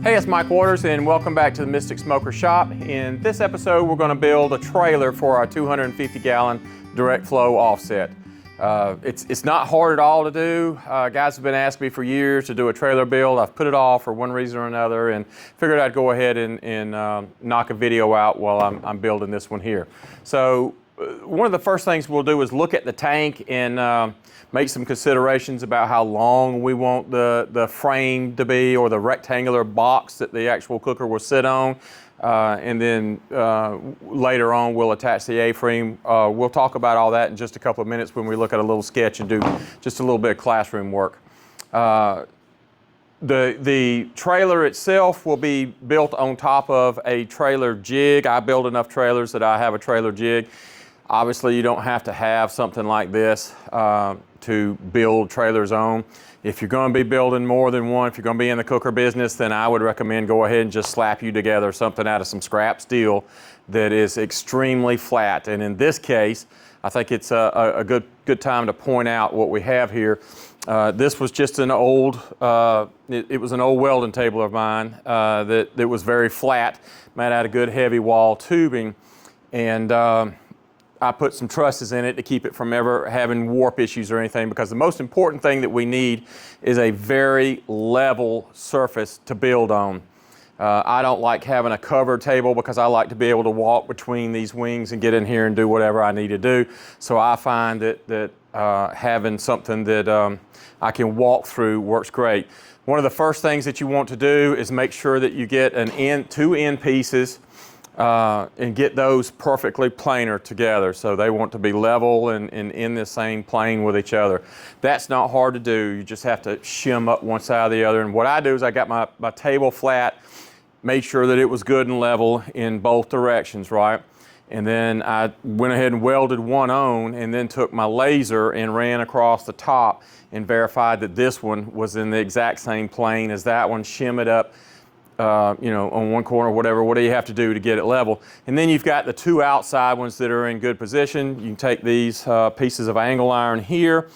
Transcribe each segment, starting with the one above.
Hey, it's Mike Waters and welcome back to the Mystic Smoker Shop. In this episode, we're going to build a trailer for our 250-gallon direct flow offset. It's not hard at all to do. Guys have been asking me for years to do a trailer build. I've put it off for one reason or another and figured I'd go ahead and knock a video out while I'm building this one here. So one of the first things we'll do is look at the tank and make some considerations about how long we want the frame to be, or the rectangular box that the actual cooker will sit on. And then later on we'll attach the A-frame. We'll talk about all that in just a couple of minutes when we look at a little sketch and do just a little bit of classroom work. The trailer itself will be built on top of a trailer jig. I build enough trailers that I have a trailer jig. Obviously, you don't have to have something like this to build trailers on. If you're going to be building more than one, if you're going to be in the cooker business, then I would recommend go ahead and just slap you together something out of some scrap steel that is extremely flat. And in this case, I think it's a good time to point out what we have here. This was just an old, it was an old welding table of mine that was very flat, made out of good heavy wall tubing. And I put some trusses in it to keep it from ever having warp issues or anything, because the most important thing that we need is a very level surface to build on. I don't like having a covered table because I like to be able to walk between these wings and get in here and do whatever I need to do. So I find that having something that I can walk through works great. One of the first things that you want to do is make sure that you get two end pieces and get those perfectly planar together. So they want to be level and in the same plane with each other. That's not hard to do. You just have to shim up one side or the other. And what I do is I got my table flat, made sure that it was good and level in both directions, right? And then I went ahead and welded one on, and then took my laser and ran across the top and verified that this one was in the exact same plane as that one, shim it up, you know, on one corner, whatever. What do you have to do to get it level? And then you've got the two outside ones that are in good position. You can take these pieces of angle iron here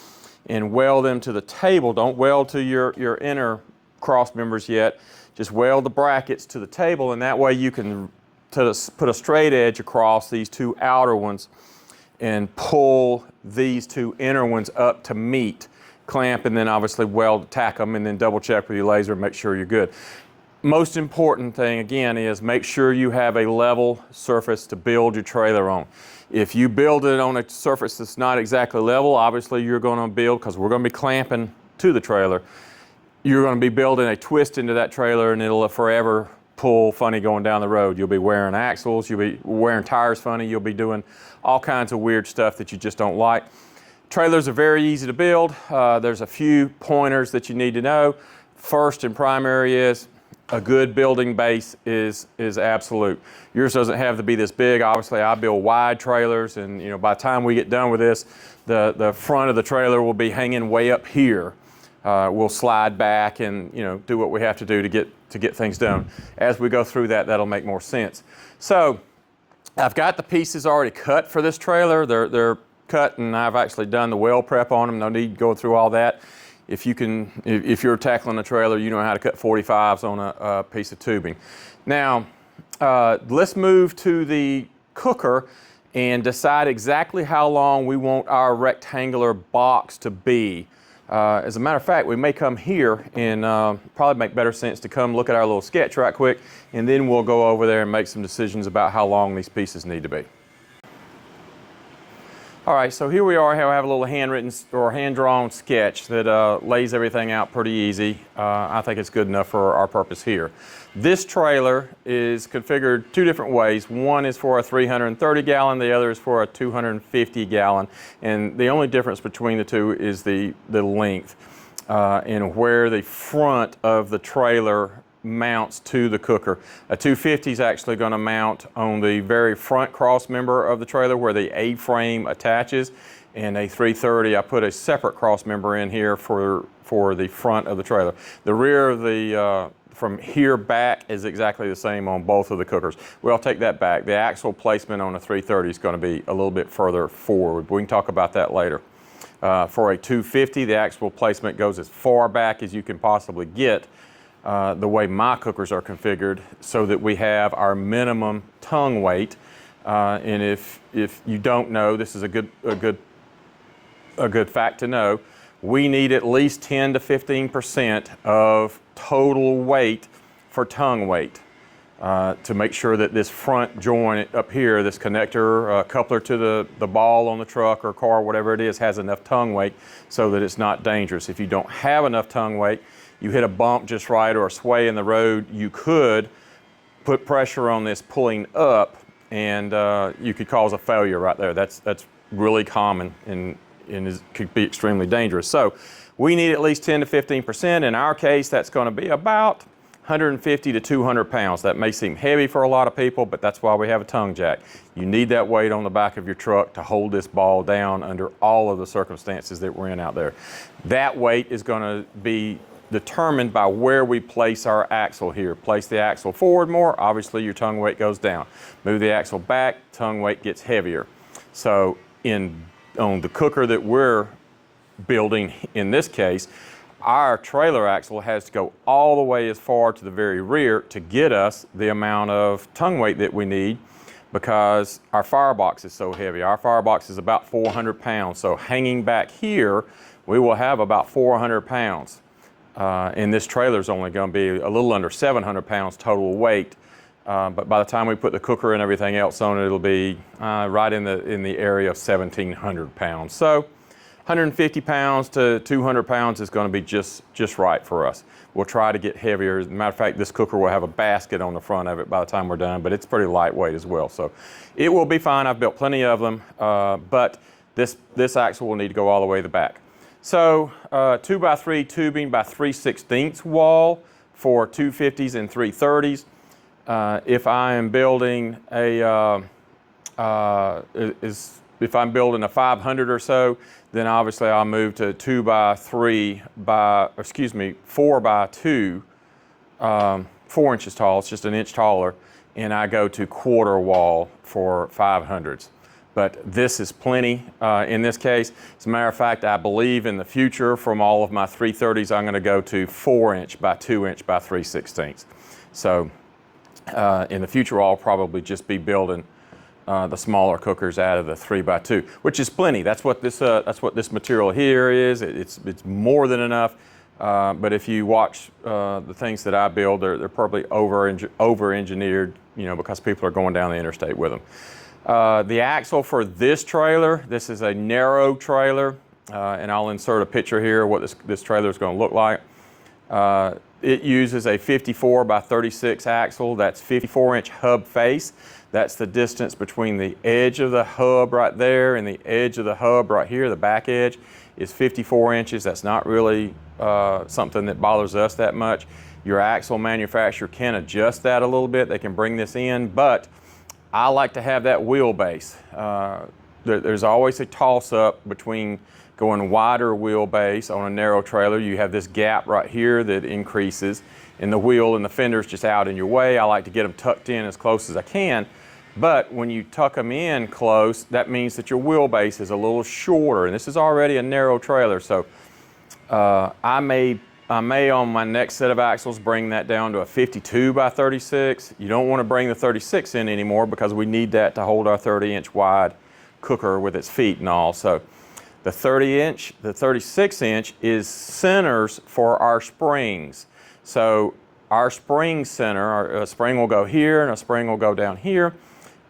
and weld them to the table. Don't weld to your inner cross members yet. Just weld the brackets to the table, and that way you can put a straight edge across these two outer ones and pull these two inner ones up to meet. Clamp, and then obviously weld, tack them, and then double check with your laser and make sure you're good. Most important thing, again, is make sure you have a level surface to build your trailer on. If you build it on a surface that's not exactly level, obviously you're going to build, because we're going to be clamping to the trailer, you're going to be building a twist into that trailer, and it'll forever pull funny going down the road. You'll be wearing axles, you'll be wearing tires funny, you'll be doing all kinds of weird stuff that you just don't like. Trailers are very easy to build. There's a few pointers that you need to know. First and primary is a good building base is absolute. Yours doesn't have to be this big. Obviously, I build wide trailers, and you know, by the time we get done with this, the front of the trailer will be hanging way up here. We'll slide back and, you know, do what we have to do to get things done. As we go through that, that'll make more sense. So I've got the pieces already cut for this trailer. They're cut, and I've actually done the weld prep on them. No need to go through all that. If you're tackling a trailer, you know how to cut 45s on a piece of tubing. Now, let's move to the cooker and decide exactly how long we want our rectangular box to be. As a matter of fact, we may come here and probably make better sense to come look at our little sketch right quick, and then we'll go over there and make some decisions about how long these pieces need to be. All right, so here we are. I have a little handwritten or hand-drawn sketch that lays everything out pretty easy. I think it's good enough for our purpose here. This trailer is configured two different ways. One is for a 330-gallon, the other is for a 250-gallon. And the only difference between the two is the length and where the front of the trailer mounts to the cooker. A 250 is actually going to mount on the very front cross member of the trailer where the A-frame attaches, and a 330, I put a separate cross member in here for the front of the trailer. The rear of the from here back is exactly the same on both of the cookers. Well, I'll take that back. The axle placement on a 330 is going to be a little bit further forward. We can talk about that later. For a 250, the axle placement goes as far back as you can possibly get the way my cookers are configured, so that we have our minimum tongue weight. And if you don't know, this is a good fact to know. We need at least 10 to 15% of total weight for tongue weight to make sure that this front joint up here, this connector, coupler to the ball on the truck or car, whatever it is, has enough tongue weight so that it's not dangerous. If you don't have enough tongue weight, you hit a bump just right or a sway in the road, you could put pressure on this pulling up, and you could cause a failure right there. That's really common and could be extremely dangerous. So we need at least 10 to 15%. In our case, that's going to be about 150 to 200 pounds. That may seem heavy for a lot of people, but that's why we have a tongue jack. You need that weight on the back of your truck to hold this ball down under all of the circumstances that we're in out there. That weight is going to be determined by where we place our axle here. Place the axle forward more, obviously your tongue weight goes down. Move the axle back, tongue weight gets heavier. So on the cooker that we're building in this case, our trailer axle has to go all the way as far to the very rear to get us the amount of tongue weight that we need, because our firebox is so heavy. Our firebox is about 400 pounds. So hanging back here, we will have about 400 pounds. And this trailer is only going to be a little under 700 pounds total weight. But by the time we put the cooker and everything else on it, it'll be right in the area of 1,700 pounds. So 150 pounds to 200 pounds is going to be just right for us. We'll try to get heavier. As a matter of fact, this cooker will have a basket on the front of it by the time we're done, but it's pretty lightweight as well. So it will be fine. I've built plenty of them, but this axle will need to go all the way to the back. So 2x3 tubing by 3/16 wall for 250s and 330s. If I am building if I'm building a 500 or so, then obviously I'll move to 4x2, 4 inches tall. It's just an inch taller, and I go to quarter wall for 500s. But this is plenty in this case. As a matter of fact, I believe in the future from all of my 330s, I'm going to go to 4 inch by 2 inch by 3/16. So in the future, I'll probably just be building the smaller cookers out of the 3x2, which is plenty. That's what this material here is. It's more than enough. But if you watch the things that I build, they're probably over-engineered, because people are going down the interstate with them. The axle for this trailer, this is a narrow trailer, and I'll insert a picture here of what this trailer is going to look like. It uses a 54 by 36 axle. That's 54-inch hub face. That's the distance between the edge of the hub right there and the edge of the hub right here. The back edge is 54 inches. That's not really something that bothers us that much. Your axle manufacturer can adjust that a little bit. They can bring this in, but I like to have that wheelbase. There's always a toss-up between going wider wheelbase on a narrow trailer. You have this gap right here that increases, and the wheel and the fender's just out in your way. I like to get them tucked in as close as I can. But when you tuck them in close, that means that your wheelbase is a little shorter, and this is already a narrow trailer. So I may on my next set of axles bring that down to a 52 by 36. You don't want to bring the 36 in anymore because we need that to hold our 30-inch wide cooker with its feet and all. So the 30-inch, the 36-inch is centers for our springs. So our spring center, a spring will go here and a spring will go down here.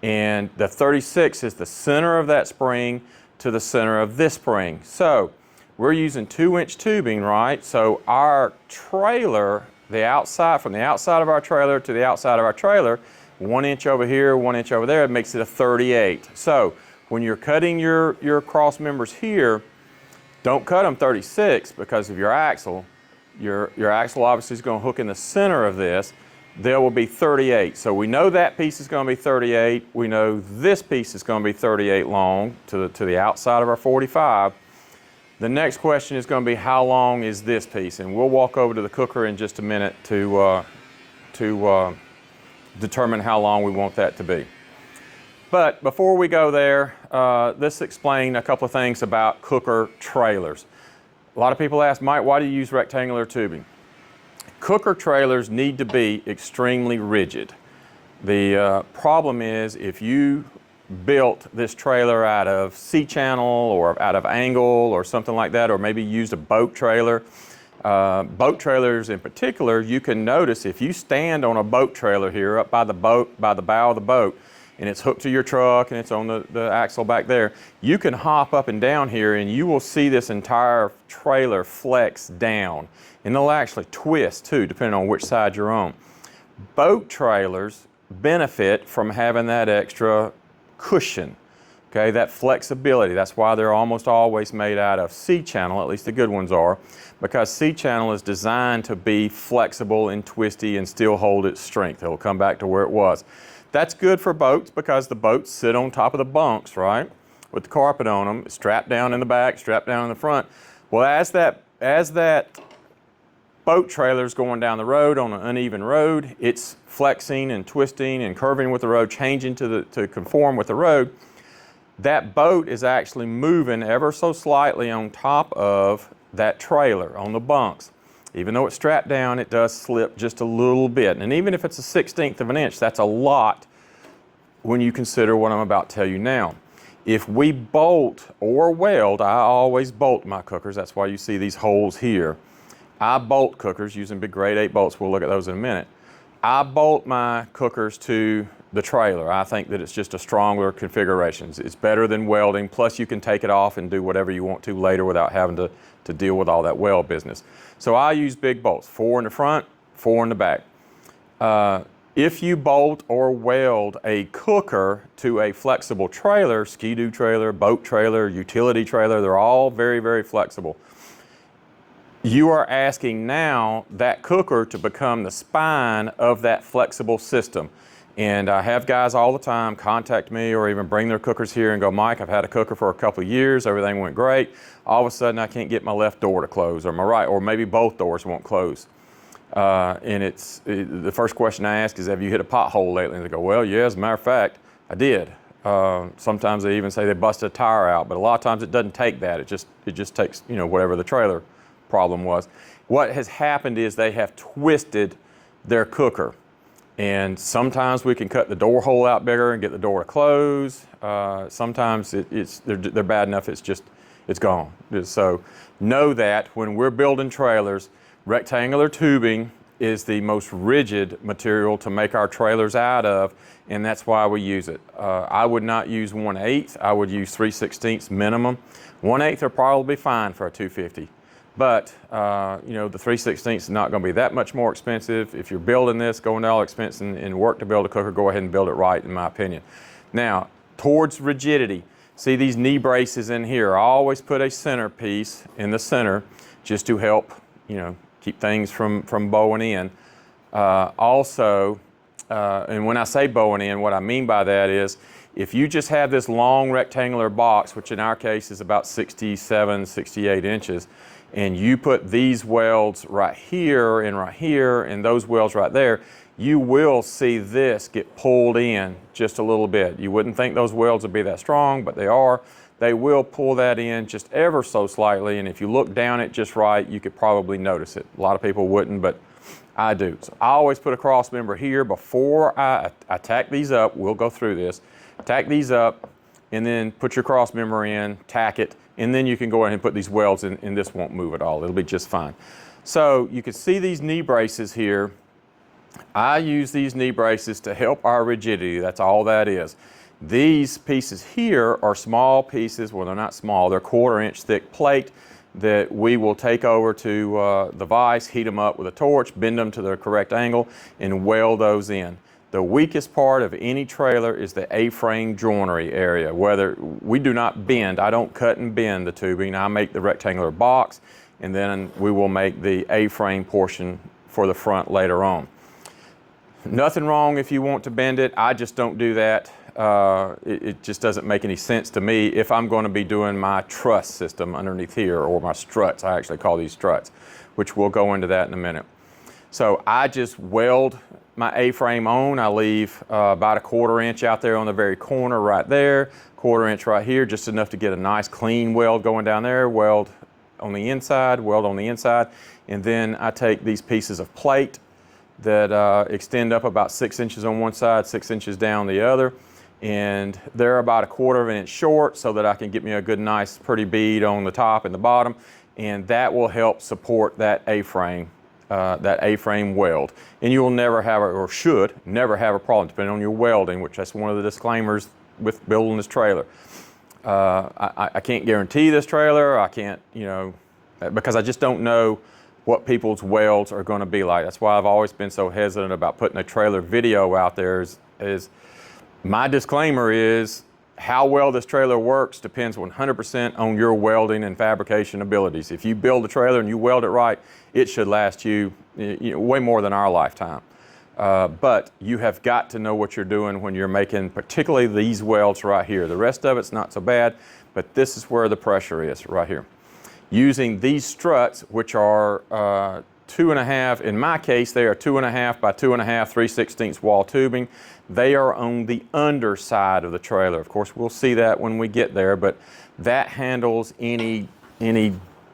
And the 36 is the center of that spring to the center of this spring. So we're using 2-inch tubing, right? So our trailer, the outside, from the outside of our trailer to the outside of our trailer, 1 inch over here, 1 inch over there, it makes it a 38. So when you're cutting your cross members here, don't cut them 36 because of your axle. Your axle obviously is going to hook in the center of this. There will be 38. So we know that piece is going to be 38. We know this piece is going to be 38 long to the outside of our 45. The next question is going to be, how long is this piece? And we'll walk over to the cooker in just a minute to determine how long we want that to be. But before we go there, let's explain a couple of things about cooker trailers. A lot of people ask, Mike, why do you use rectangular tubing? Cooker trailers need to be extremely rigid. The problem is if you built this trailer out of C-channel or out of angle or something like that, or maybe used a boat trailer. Boat trailers in particular, you can notice if you stand on a boat trailer here up by the boat, by the bow of the boat, and it's hooked to your truck and it's on the axle back there, you can hop up and down here and you will see this entire trailer flex down. And they'll actually twist too, depending on which side you're on. Boat trailers benefit from having that extra cushion, okay, that flexibility. That's why they're almost always made out of C-channel, at least the good ones are, because C-channel is designed to be flexible and twisty and still hold its strength. It'll come back to where it was. That's good for boats because the boats sit on top of the bunks, right, with the carpet on them, strapped down in the back, strapped down in the front. Well, as that boat trailer's going down the road on an uneven road, it's flexing and twisting and curving with the road, changing to conform with the road. That boat is actually moving ever so slightly on top of that trailer on the bunks. Even though it's strapped down, it does slip just a little bit. And even if it's a 1/16 of an inch, that's a lot when you consider what I'm about to tell you now. If we bolt or weld, I always bolt my cookers. That's why you see these holes here. I bolt cookers using big grade 8 bolts. We'll look at those in a minute. I bolt my cookers to the trailer. I think that it's just a stronger configuration. It's better than welding. Plus you can take it off and do whatever you want to later without having to deal with all that weld business. So I use big bolts, 4 in the front, 4 in the back. If you bolt or weld a cooker to a flexible trailer, ski-doo trailer, boat trailer, utility trailer, they're all very, very flexible. You are asking now that cooker to become the spine of that flexible system. And I have guys all the time contact me or even bring their cookers here and go, Mike, I've had a cooker for a couple of years, everything went great. All of a sudden I can't get my left door to close or my right, or maybe both doors won't close. And the first question I ask is, have you hit a pothole lately? And they go, well, yeah, as a matter of fact, I did. Sometimes they even say they busted a tire out, but a lot of times it doesn't take that. It just takes, you know, whatever the trailer problem was. What has happened is they have twisted their cooker. And sometimes we can cut the door hole out bigger and get the door to close. Sometimes they're bad enough it's gone. So know that when we're building trailers, rectangular tubing is the most rigid material to make our trailers out of, and that's why we use it. I would not use 1/8. I would use 3/16 minimum. 1/8 will probably be fine for a 250. But, you know, the 3/16 is not going to be that much more expensive. If you're building this, going to all expense and work to build a cooker, go ahead and build it right, in my opinion. Now, towards rigidity, see these knee braces in here. I always put a centerpiece in the center just to help, you know, keep things from bowing in. Also, and when I say bowing in, what I mean by that is, if you just have this long rectangular box, which in our case is about 67, 68 inches, and you put these welds right here and those welds right there, you will see this get pulled in just a little bit. You wouldn't think those welds would be that strong, but they are. They will pull that in just ever so slightly, and if you look down it just right, you could probably notice it. A lot of people wouldn't, but I do. So I always put a cross member here before I tack these up. We'll go through this. Tack these up, and then put your cross member in, tack it, and then you can go ahead and put these welds in, and this won't move at all. It'll be just fine. So you can see these knee braces here. I use these knee braces to help our rigidity. That's all that is. These pieces here are small pieces. Well, they're not small. They're 1/4 inch thick plate that we will take over to the vise, heat them up with a torch, bend them to the correct angle, and weld those in. The weakest part of any trailer is the A-frame joinery area. Whether we do not bend, I don't cut and bend the tubing. I make the rectangular box, and then we will make the A-frame portion for the front later on. Nothing wrong if you want to bend it. I just don't do that. It just doesn't make any sense to me if I'm going to be doing my truss system underneath here, or my struts. I actually call these struts, which we'll go into that in a minute. So I just weld my A-frame on. I leave about a 1/4 inch out there on the very corner right there, 1/4 inch right here, just enough to get a nice clean weld going down there, weld on the inside, weld on the inside, and then I take these pieces of plate that extend up about 6 inches on one side, 6 inches down the other, and they're about 1/4 of an inch short so that I can get me a good, nice, pretty bead on the top and the bottom, and that will help support that A-frame weld. And you will never have, or should never have, a problem depending on your welding, which that's one of the disclaimers with building this trailer. I can't guarantee this trailer. I can't, because I just don't know what people's welds are going to be like. That's why I've always been so hesitant about putting a trailer video out there. Is my disclaimer is how well this trailer works depends 100% on your welding and fabrication abilities. If you build a trailer and you weld it right, it should last you, way more than our lifetime. But you have got to know what you're doing when you're making particularly these welds right here. The rest of it's not so bad, but this is where the pressure is right here. Using these struts, which are 2.5, in my case, they are 2.5 by 2.5, 3/16 wall tubing. They are on the underside of the trailer. Of course, we'll see that when we get there, but that handles any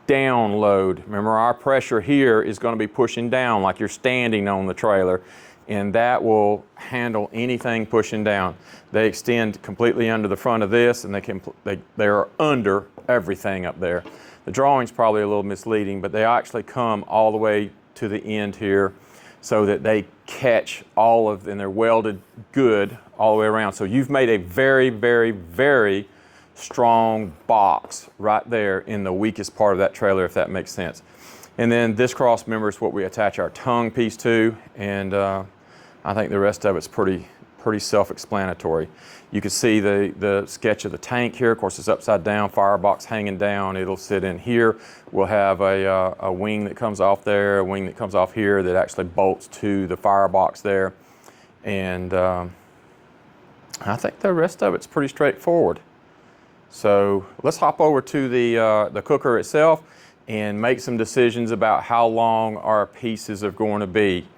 down load. Remember, our pressure here is going to be pushing down like you're standing on the trailer, and that will handle anything pushing down. They extend completely under the front of this, and they are under everything up there. The drawing's probably a little misleading, but they actually come all the way to the end here so that they catch all of, and they're welded good all the way around. So you've made a very, very, very strong box right there in the weakest part of that trailer, if that makes sense. And then this cross member is what we attach our tongue piece to, and I think the rest of it's pretty self-explanatory. You can see the sketch of the tank here. Of course, it's upside down, firebox hanging down. It'll sit in here. We'll have a wing that comes off there, a wing that comes off here that actually bolts to the firebox there. And I think the rest of it's pretty straightforward. So let's hop over to the cooker itself and make some decisions about how long our pieces are going to be.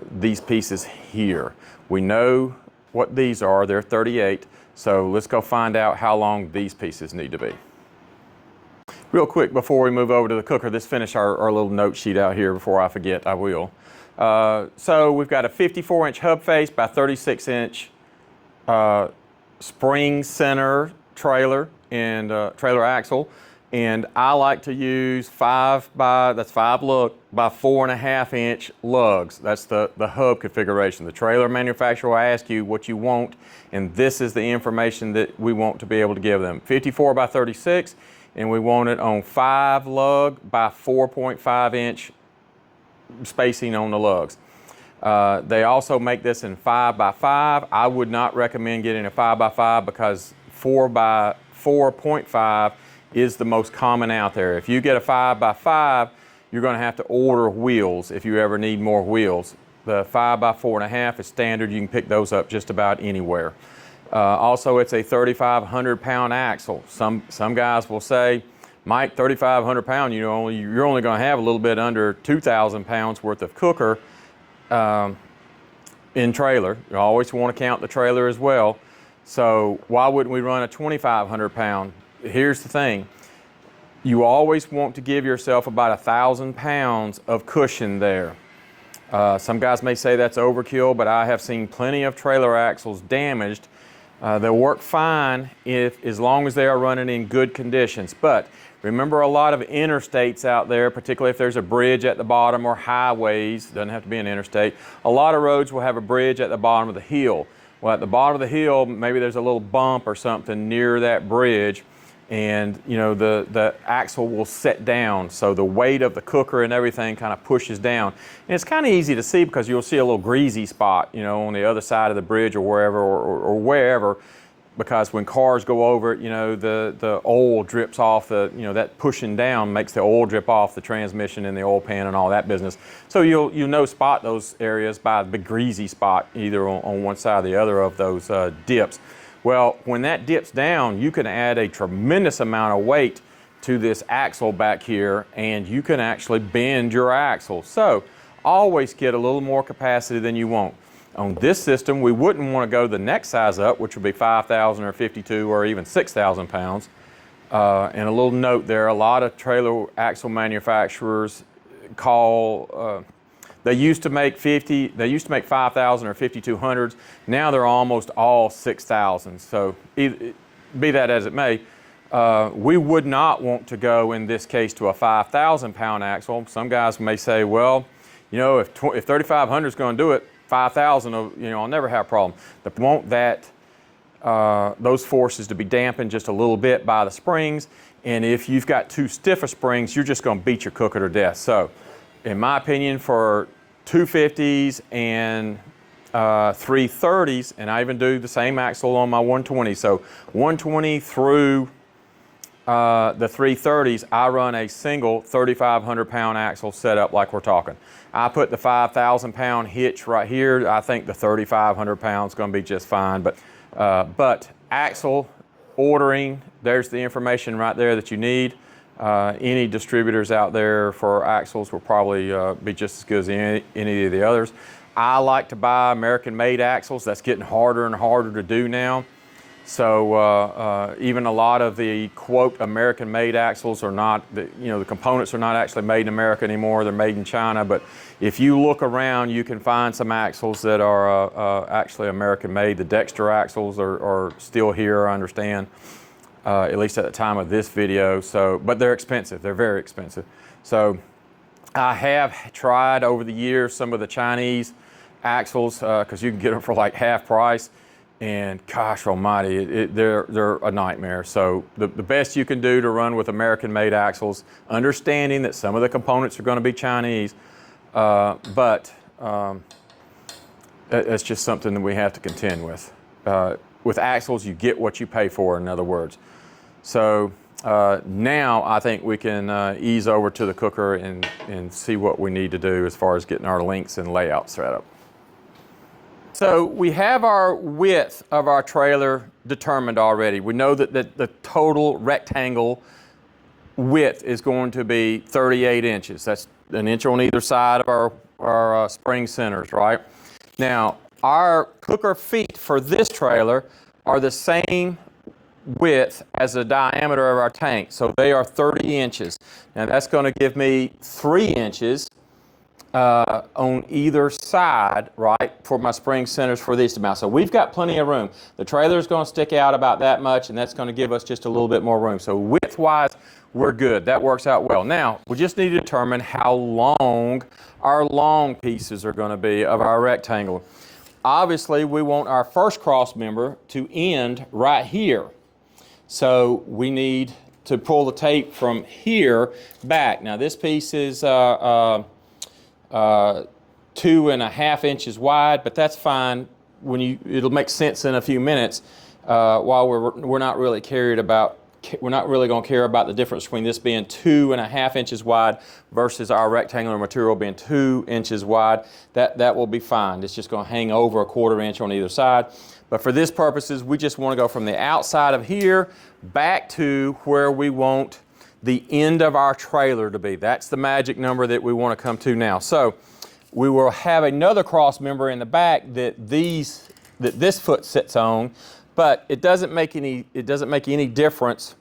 These pieces here. We know what these are, they're 38, so let's go find out how long these pieces need to be. Real quick before we move over to the cooker, let's finish our little note sheet out here before I forget, I will. So we've got a 54-inch hub face by 36-inch spring center trailer and trailer axle. And I like to use 5 lug by 4.5-inch lugs. That's the hub configuration. The trailer manufacturer will ask you what you want, and this is the information that we want to be able to give them. 54 by 36, and we want it on 5 lug by 4.5-inch spacing on the lugs. They also make this in 5 by 5. I would not recommend getting a 5 by 5 because 4 by 4.5 is the most common out there. If you get a 5 by 5, you're going to have to order wheels if you ever need more wheels. The 5 by 4.5 is standard. You can pick those up just about anywhere. Also, it's a 3,500 pound axle. Some guys will say, Mike, 3,500 pound, you're only going to have a little bit under 2,000 pounds worth of cooker in trailer. You always want to count the trailer as well. So why wouldn't we run a 2,500 pound? Here's the thing, you always want to give yourself about 1,000 pounds of cushion there. Some guys may say that's overkill, but I have seen plenty of trailer axles damaged. They'll work fine as long as they are running in good conditions. But remember, a lot of interstates out there, particularly if there's a bridge at the bottom or highways, doesn't have to be an interstate, a lot of roads will have a bridge at the bottom of the hill. Well, at the bottom of the hill, maybe there's a little bump or something near that bridge, and the axle will set down, so the weight of the cooker and everything kind of pushes down. And it's kind of easy to see because you'll see a little greasy spot, on the other side of the bridge or wherever, or wherever, because when cars go over it, the oil drips off that pushing down makes the oil drip off the transmission and the oil pan and all that business. So you'll spot those areas by the big greasy spot either on one side or the other of those dips. Well, when that dips down, you can add a tremendous amount of weight to this axle back here, and you can actually bend your axle. So always get a little more capacity than you want. On this system, we wouldn't want to go the next size up, which would be 5,000 or 52 or even 6,000 pounds. And a little note there, a lot of trailer axle manufacturers they used to make 5,000 or 5,200s. Now they're almost all 6,000. So be that as it may, we would not want to go in this case to a 5,000 pound axle. Some guys may say, well, you know, if 3,500 is going to do it, 5,000, you know, I'll never have a problem. But want those forces to be dampened just a little bit by the springs. And if you've got too stiff of springs, you're just going to beat your cooker to death. So, in my opinion, for 250s and 330s, and I even do the same axle on my 120. So 120 through the 330s, I run a single 3,500 pound axle setup like we're talking. I put the 5,000 pound hitch right here. I think the 3,500 pounds is going to be just fine. But axle ordering, there's the information right there that you need. Any distributors out there for axles will probably be just as good as any of the others. I like to buy American-made axles. That's getting harder and harder to do now. So even a lot of the quote American-made axles are not, the components are not actually made in America anymore. They're made in China. But if you look around, you can find some axles that are actually American-made. The Dexter axles are still here, I understand. At least at the time of this video. But they're expensive. They're very expensive. So I have tried over the years some of the Chinese axles because you can get them for like half price. And gosh almighty, they're a nightmare. So the best you can do to run with American-made axles, understanding that some of the components are going to be Chinese, but it's just something that we have to contend with. With axles, you get what you pay for, in other words. So now I think we can ease over to the cooker and see what we need to do as far as getting our links and layouts set up. So we have our width of our trailer determined already. We know that the total rectangle width is going to be 38 inches. That's an inch on either side of our spring centers, right? Now, our cooker feet for this trailer are the same width as the diameter of our tank. So they are 30 inches. Now that's going to give me 3 inches on either side, right, for my spring centers for these to mount. So we've got plenty of room. The trailer is going to stick out about that much, and that's going to give us just a little bit more room. So width-wise, we're good. That works out well. Now, we just need to determine how long our long pieces are going to be of our rectangle. Obviously, we want our first cross member to end right here. So we need to pull the tape from here back. Now, this piece is 2.5 inches wide, but that's fine. It'll make sense in a few minutes. While we're not really going to care about the difference between this being 2.5 inches wide versus our rectangular material being 2 inches wide. That will be fine. It's just going to hang over 1/4 inch on either side. But for this purposes, we just want to go from the outside of here back to where we want the end of our trailer to be. That's the magic number that we want to come to now. So we will have another cross member in the back that this foot sits on, but it doesn't make any difference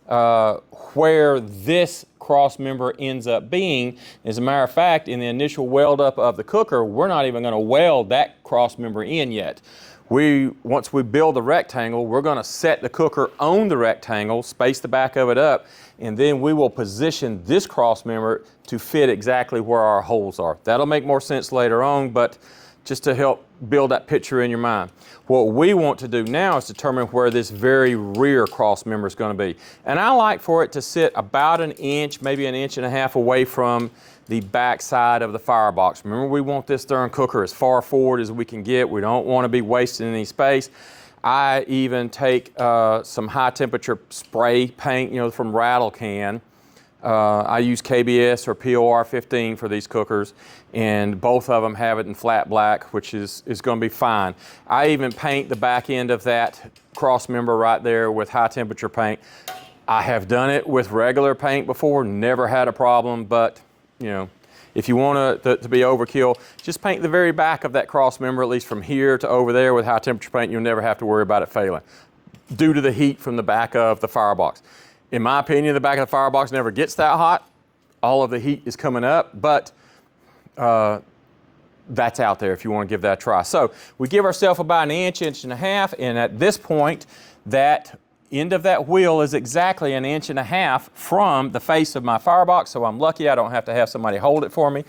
where this cross member ends up being. As a matter of fact, in the initial weld up of the cooker, we're not even going to weld that cross member in yet. Once we build the rectangle, we're going to set the cooker on the rectangle, space the back of it up, and then we will position this cross member to fit exactly where our holes are. That'll make more sense later on, but just to help build that picture in your mind. What we want to do now is determine where this very rear cross member is going to be. And I like for it to sit about 1 inch, maybe 1.5 inches away from the back side of the firebox. Remember, we want this darn cooker as far forward as we can get. We don't want to be wasting any space. I even take some high temperature spray paint, from Rattle Can. I use KBS or POR 15 for these cookers, and both of them have it in flat black, which is going to be fine. I even paint the back end of that cross member right there with high temperature paint. I have done it with regular paint before, never had a problem, but if you want to be overkill, just paint the very back of that cross member, at least from here to over there with high temperature paint. You'll never have to worry about it failing due to the heat from the back of the firebox. In my opinion, the back of the firebox never gets that hot. All of the heat is coming up, but that's out there if you want to give that a try. So we give ourselves about an inch, inch and a half, and at this point, that end of that wheel is exactly an inch and a half from the face of my firebox, so I'm lucky I don't have to have somebody hold it for me.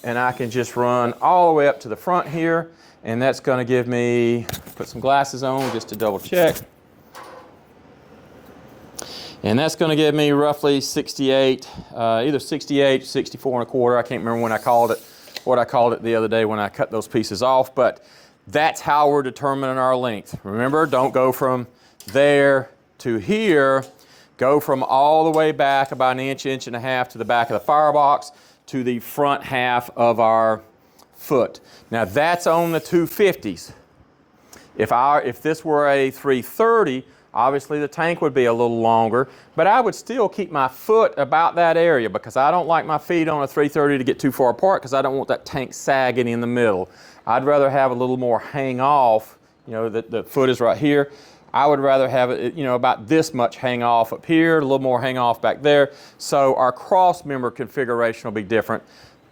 And I can just run all the way up to the front here, and that's going to give me, put some glasses on just to double check. And that's going to give me roughly 68, either 68, 64 and a quarter. I can't remember when I called it, what I called it the other day when I cut those pieces off, but that's how we're determining our length. Remember, don't go from there to here, go from all the way back about an inch, inch and a half to the back of the firebox to the front half of our foot. Now that's on the 250s. If this were a 330, obviously the tank would be a little longer, but I would still keep my foot about that area because I don't like my feet on a 330 to get too far apart because I don't want that tank sagging in the middle. I'd rather have a little more hang off, you know, the foot is right here. I would rather have it, you know, about this much hang off up here, a little more hang off back there. So our cross member configuration will be different.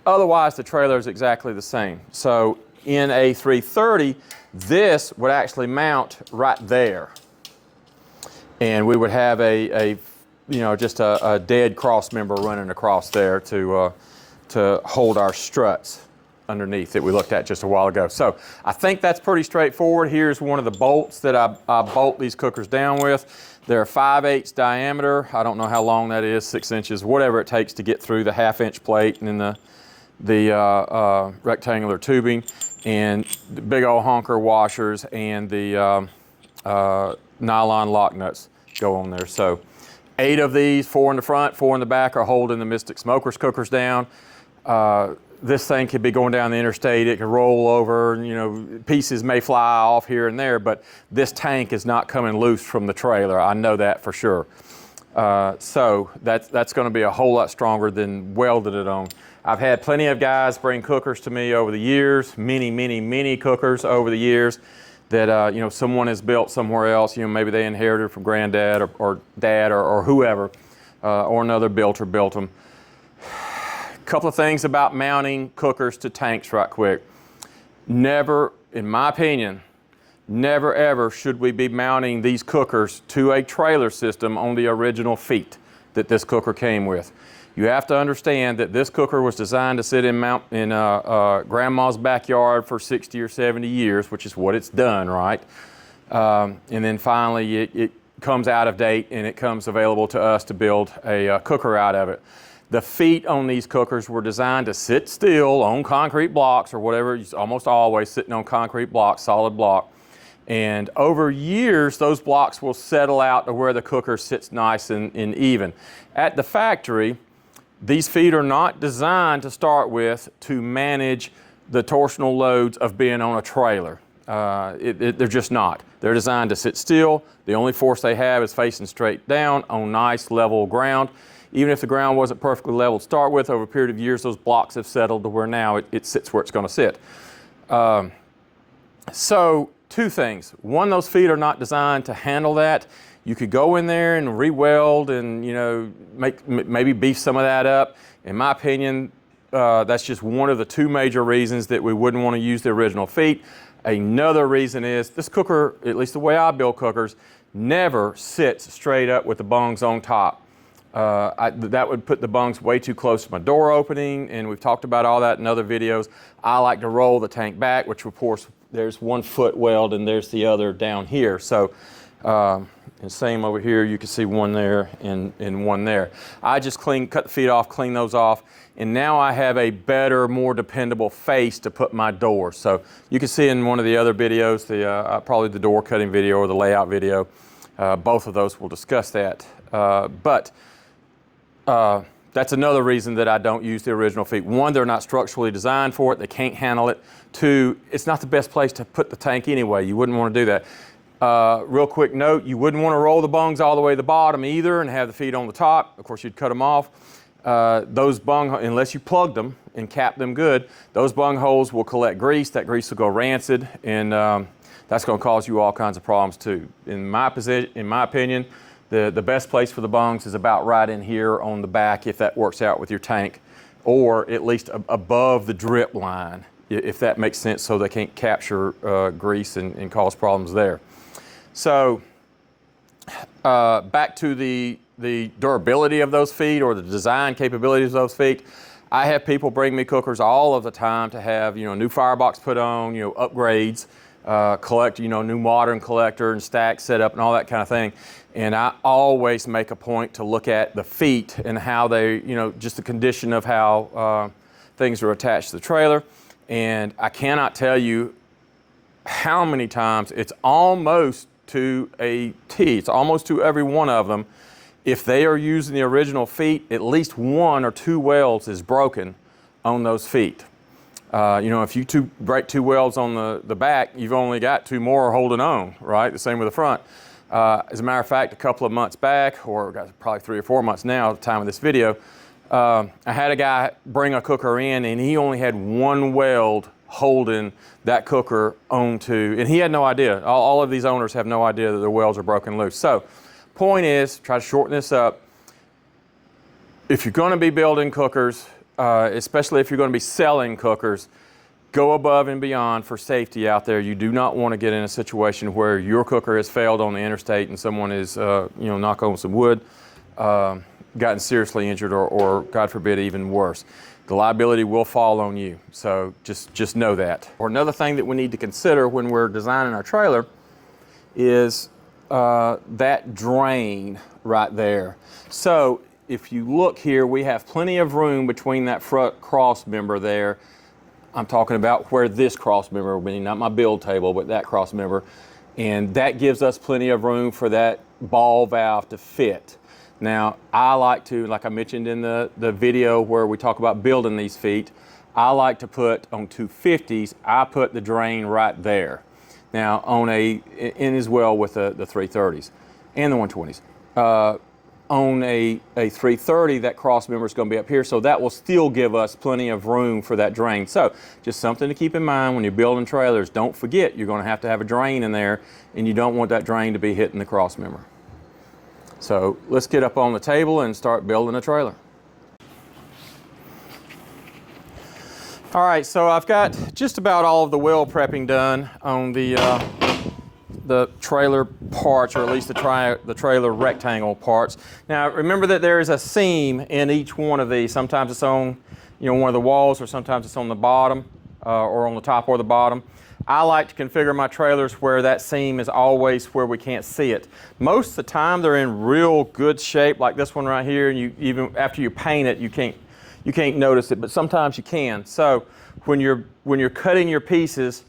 Otherwise, the trailer is exactly the same. So in a 330, this would actually mount right there. And we would have you know, just a dead cross member running across there to hold our struts underneath that we looked at just a while ago. So I think that's pretty straightforward. Here's one of the bolts that I bolt these cookers down with. They're 5/8 diameter. I don't know how long that is, 6 inches, whatever it takes to get through the 1/2-inch plate and then the rectangular tubing, and the big old honker washers and the nylon lock nuts go on there. So 8 of these, 4 in the front, 4 in the back, are holding the Mystic Smokers cookers down. This thing could be going down the interstate, it could roll over, you know, pieces may fly off here and there, but this tank is not coming loose from the trailer. I know that for sure. So that's going to be a whole lot stronger than welded it on. I've had plenty of guys bring cookers to me over the years, many cookers over the years that, you know, someone has built somewhere else, you know, maybe they inherited from granddad or dad or whoever, or another builder built them. Couple of things about mounting cookers to tanks right quick. Never, in my opinion, never ever should we be mounting these cookers to a trailer system on the original feet that this cooker came with. You have to understand that this cooker was designed to sit in grandma's backyard for 60 or 70 years, which is what it's done, right? And then finally it comes out of date and it comes available to us to build a cooker out of it. The feet on these cookers were designed to sit still on concrete blocks or whatever, almost always sitting on concrete blocks, solid block. And over years, those blocks will settle out to where the cooker sits nice and even. At the factory, these feet are not designed to start with to manage the torsional loads of being on a trailer. They're just not. They're designed to sit still. The only force they have is facing straight down on nice level ground. Even if the ground wasn't perfectly level to start with, over a period of years, those blocks have settled to where now it sits where it's going to sit. So, 2 things. One, those feet are not designed to handle that. You could go in there and re-weld and, you know, maybe beef some of that up. In my opinion, that's just one of the 2 major reasons that we wouldn't want to use the original feet. Another reason is this cooker, at least the way I build cookers, never sits straight up with the bungs on top. That would put the bungs way too close to my door opening, and we've talked about all that in other videos. I like to roll the tank back, which of course there's 1 foot weld and there's the other down here. So, and same over here, you can see 1 there and 1 there. I just cut the feet off, clean those off, and now I have a better, more dependable face to put my door. So you can see in one of the other videos, probably the door cutting video or the layout video, both of those will discuss that. That's another reason that I don't use the original feet. 1, they're not structurally designed for it. They can't handle it. 2, it's not the best place to put the tank anyway. You wouldn't want to do that. Real quick note, you wouldn't want to roll the bungs all the way to the bottom either and have the feet on the top. Of course, you'd cut them off. Those bung, unless you plugged them and capped them good, those bung holes will collect grease. That grease will go rancid, and that's going to cause you all kinds of problems too. In my opinion, The best place for the bungs is about right in here on the back, if that works out with your tank, or at least above the drip line, if that makes sense, so they can't capture grease and cause problems there. So back to the durability of those feet, or the design capabilities of those feet. I have people bring me cookers all of the time to have, you know, new firebox put on, you know, upgrades, collect, you know, new modern collector and stack set up and all that kind of thing. And I always make a point to look at the feet and how they, you know, just the condition of how things are attached to the trailer. And I cannot tell you how many times it's almost to a T. It's almost to every one of them. If they are using the original feet, at least 1 or 2 welds is broken on those feet. You know, if you break 2 welds on the back, you've only got 2 more holding on, right? The same with the front. As a matter of fact, a couple of months back, or probably 3 or 4 months now at the time of this video, I had a guy bring a cooker in and he only had 1 weld holding that cooker onto, and he had no idea. All of these owners have no idea that their welds are broken loose. So, point is, try to shorten this up. If you're going to be building cookers, especially if you're going to be selling cookers, go above and beyond for safety out there. You do not want to get in a situation where your cooker has failed on the interstate and someone is, you know, knock on some wood, gotten seriously injured, or God forbid, even worse. The liability will fall on you. So just know that. Or another thing that we need to consider when we're designing our trailer is that drain right there. So if you look here, we have plenty of room between that front cross member there. I'm talking about where this cross member will be, not my build table, but that cross member. And that gives us plenty of room for that ball valve to fit. Now, I like to, like I mentioned in the video where we talk about building these feet, I like to put on 250s, I put the drain right there. Now, on in as well with the 330s and the 120s. On a 330, that cross member is going to be up here, so that will still give us plenty of room for that drain. So, just something to keep in mind when you're building trailers. Don't forget, you're going to have a drain in there, and you don't want that drain to be hitting the cross member. So, let's get up on the table and start building a trailer. All right, so I've got just about all of the weld prepping done on the trailer parts, or at least the trailer rectangle parts. Now remember that there is a seam in each one of these. Sometimes it's on, you know, one of the walls, or sometimes it's on the bottom, or on the top or the bottom. I like to configure my trailers where that seam is always where we can't see it. Most of the time they're in real good shape, like this one right here, and you, even after you paint it, you can't notice it, but sometimes you can. So when you're cutting your pieces,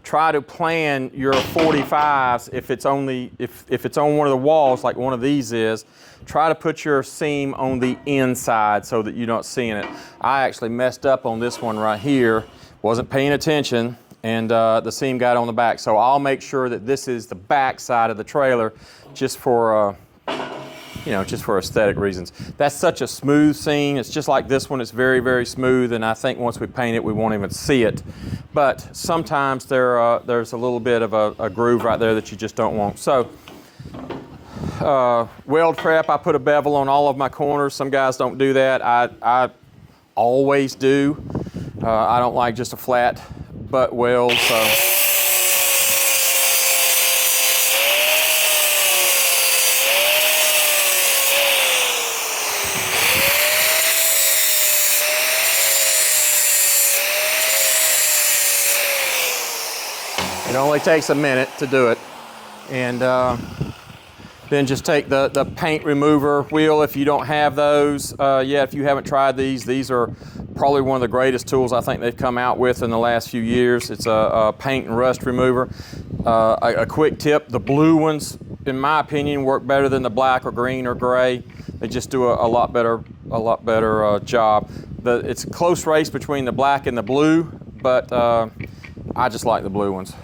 try to plan your 45s. If it's on one of the walls, like one of these is, try to put your seam on the inside so that you're not seeing it. I actually messed up on this one right here, wasn't paying attention, and the seam got on the back. So I'll make sure that this is the back side of the trailer, just for you know, just for aesthetic reasons. That's such a smooth seam. It's just like this one. It's very, very smooth, and I think once we paint it, we won't even see it. But sometimes there's a little bit of a groove right there that you just don't want. So, weld prep, I put a bevel on all of my corners. Some guys don't do that. I always do. I don't like just a flat butt weld, so. It only takes a minute to do it. And then just take the paint remover wheel if you don't have those yet. If you haven't tried these are probably one of the greatest tools I think they've come out with in the last few years. It's a paint and rust remover. A quick tip, the blue ones, in my opinion, work better than the black or green or gray. They just do a lot better job. It's a close race between the black and the blue, but I just like the blue ones.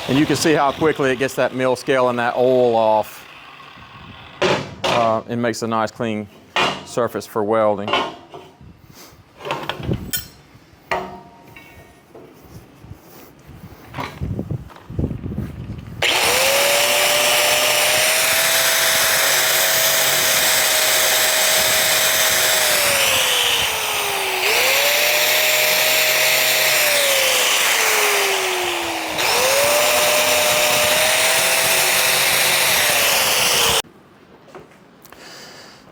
And you can see how quickly it gets that mill scale and that oil off. It makes a nice clean surface for welding.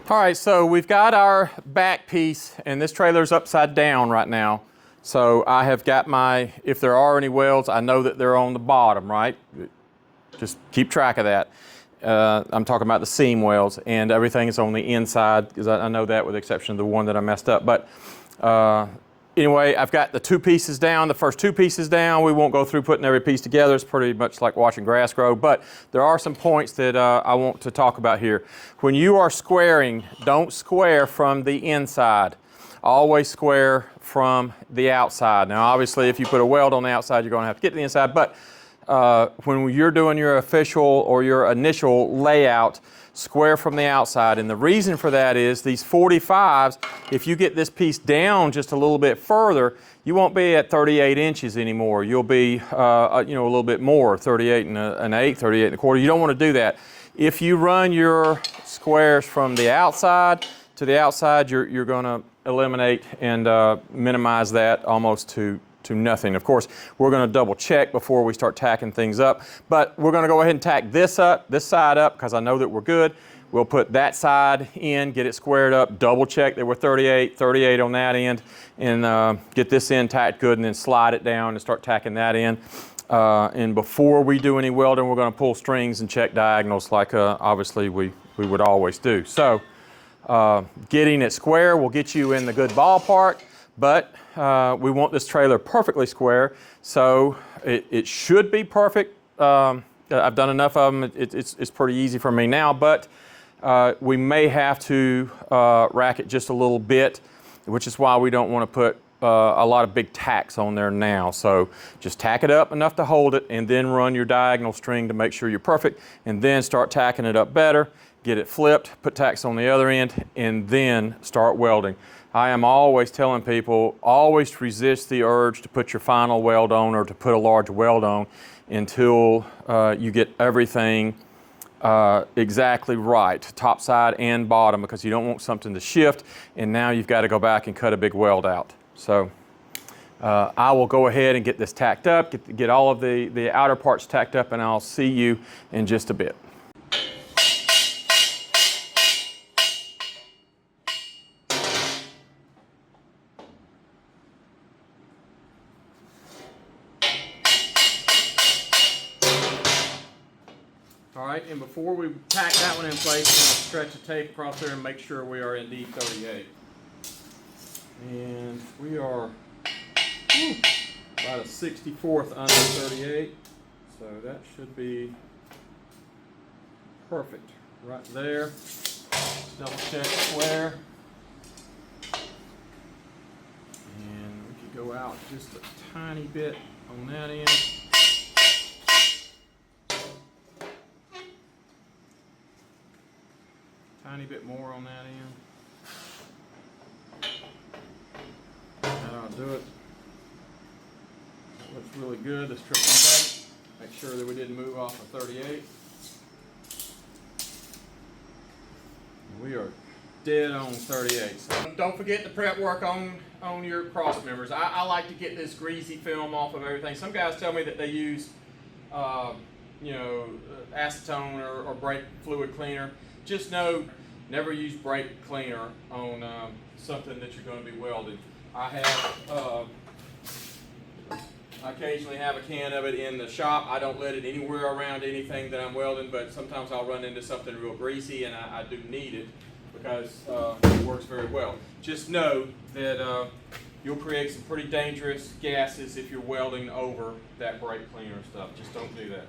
All right, so we've got our back piece, and this trailer's upside down right now. So I have got my, if there are any welds, I know that they're on the bottom, right? Just keep track of that. I'm talking about the seam welds, and everything is on the inside, because I know that with the exception of the one that I messed up. But anyway, I've got the two pieces down, the first two pieces down. We won't go through putting every piece together. It's pretty much like watching grass grow, but there are some points that I want to talk about here. When you are squaring, don't square from the inside. Always square from the outside. Now, obviously, if you put a weld on the outside, you're going to have to get to the inside, but when you're doing your official or your initial layout, square from the outside. And the reason for that is these 45s, if you get this piece down just a little bit further, you won't be at 38 inches anymore. You'll be a little bit more, 38 and an eighth, 38 and a quarter. You don't want to do that. If you run your squares from the outside to the outside, you're going to eliminate and minimize that almost to nothing. Of course, we're going to double check before we start tacking things up, but we're going to go ahead and tack this side up, because I know that we're good. We'll put that side in, get it squared up, double check that we're 38 on that end, and get this end tacked good, and then slide it down and start tacking that in. And before we do any welding, we're going to pull strings and check diagonals like obviously we would always do. So getting it square will get you in the good ballpark, but we want this trailer perfectly square, so it should be perfect. I've done enough of them, it's pretty easy for me now, but we may have to rack it just a little bit, which is why we don't want to put a lot of big tacks on there now. So just tack it up enough to hold it, and then run your diagonal string to make sure you're perfect, and then start tacking it up better, get it flipped, put tacks on the other end, and then start welding. I am always telling people, always resist the urge to put your final weld on or to put a large weld on until you get everything exactly right, top side and bottom, because you don't want something to shift and now you've got to go back and cut a big weld out. So I will go ahead and get this tacked up, get all of the outer parts tacked up, and I'll see you in just a bit. All right, and before we tack that one in place, we're going to stretch the tape across there and make sure we are indeed 38. And we are about a 64th under 38, so that should be perfect right there. Double check square. And we could go out just a tiny bit on that end. Tiny bit more on that end. That'll do it. That looks really good. Let's triple check. Make sure that we didn't move off of 38. We are dead on 38. So don't forget to prep work on your cross members. I like to get this greasy film off of everything. Some guys tell me that they use acetone or brake fluid cleaner. Just know, never use brake cleaner on something that you're going to be welding. I occasionally have a can of it in the shop. I don't let it anywhere around anything that I'm welding, but sometimes I'll run into something real greasy and I do need it because it works very well. Just know that you'll create some pretty dangerous gases if you're welding over that brake cleaner stuff. Just don't do that.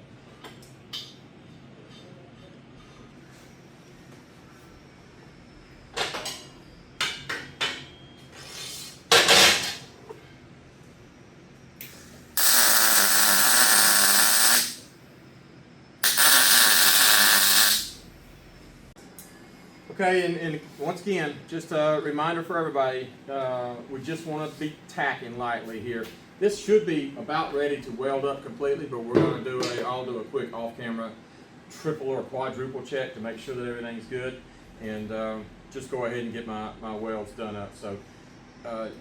Okay, and once again, just a reminder for everybody, we just want to be tacking lightly here. This should be about ready to weld up completely, but we're going to I'll do a quick off-camera triple or quadruple check to make sure that everything's good, and just go ahead and get my welds done up. So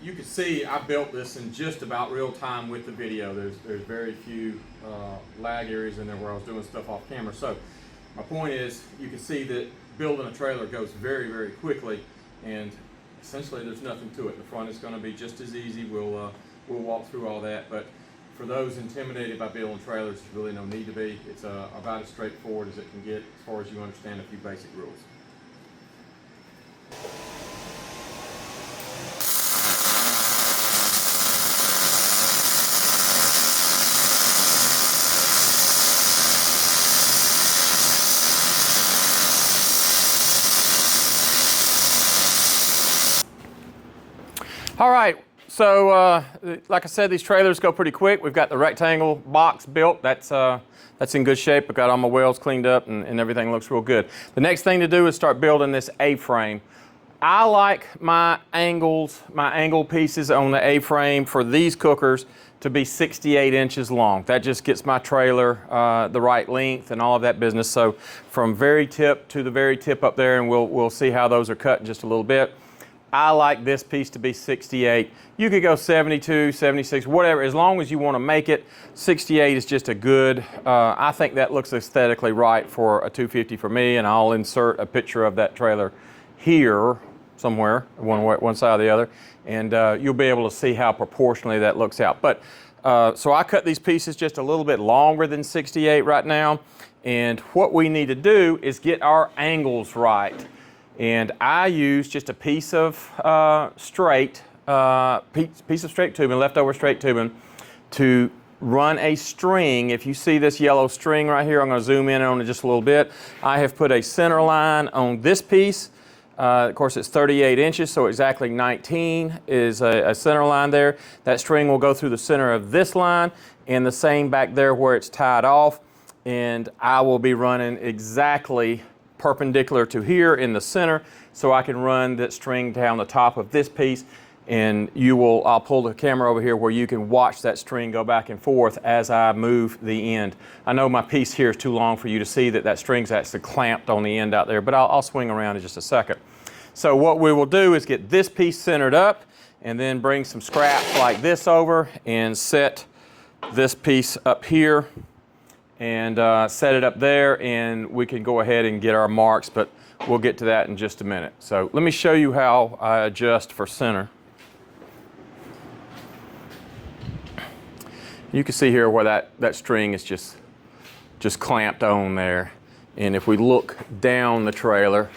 you can see I built this in just about real time with the video. There's very few lag areas in there where I was doing stuff off camera. So my point is, you can see that building a trailer goes very, very quickly, and essentially there's nothing to it. The front is going to be just as easy. We'll walk through all that, but for those intimidated by building trailers, there's really no need to be. It's about as straightforward as it can get as far as you understand a few basic rules. All right, so like I said, these trailers go pretty quick. We've got the rectangle box built. That's in good shape. I've got all my welds cleaned up and everything looks real good. The next thing to do is start building this A-frame. I like my angle pieces on the A-frame for these cookers to be 68 inches long. That just gets my trailer the right length and all of that business. So from very tip to the very tip up there, and we'll see how those are cut in just a little bit. I like this piece to be 68. You could go 72, 76, whatever, as long as you want to make it. 68 is just a good, I think that looks aesthetically right for a 250 for me, and I'll insert a picture of that trailer here somewhere, one side or the other, and you'll be able to see how proportionally that looks out. But so I cut these pieces just a little bit longer than 68 right now, and what we need to do is get our angles right. And I use just a piece of straight tubing, leftover straight tubing, to run a string. If you see this yellow string right here, I'm going to zoom in on it just a little bit. I have put a center line on this piece. Of course, it's 38 inches, so exactly 19 is a center line there. That string will go through the center of this line, and the same back there where it's tied off. And I will be running exactly perpendicular to here in the center, so I can run that string down the top of this piece, and I'll pull the camera over here where you can watch that string go back and forth as I move the end. I know my piece here is too long for you to see that string's actually clamped on the end out there, but I'll swing around in just a second. So what we will do is get this piece centered up, and then bring some scraps like this over and set this piece up here, and set it up there, and we can go ahead and get our marks, but we'll get to that in just a minute. So let me show you how I adjust for center. You can see here where that string is just clamped on there, and if we look down the trailer,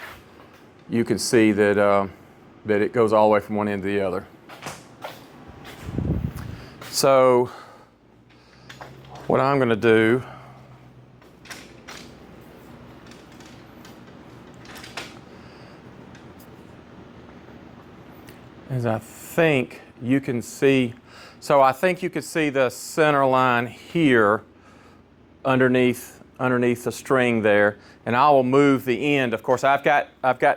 you can see that it goes all the way from one end to the other. So what I'm going to do is I think you can see the center line here underneath the string there, and I will move the end. Of course, I've got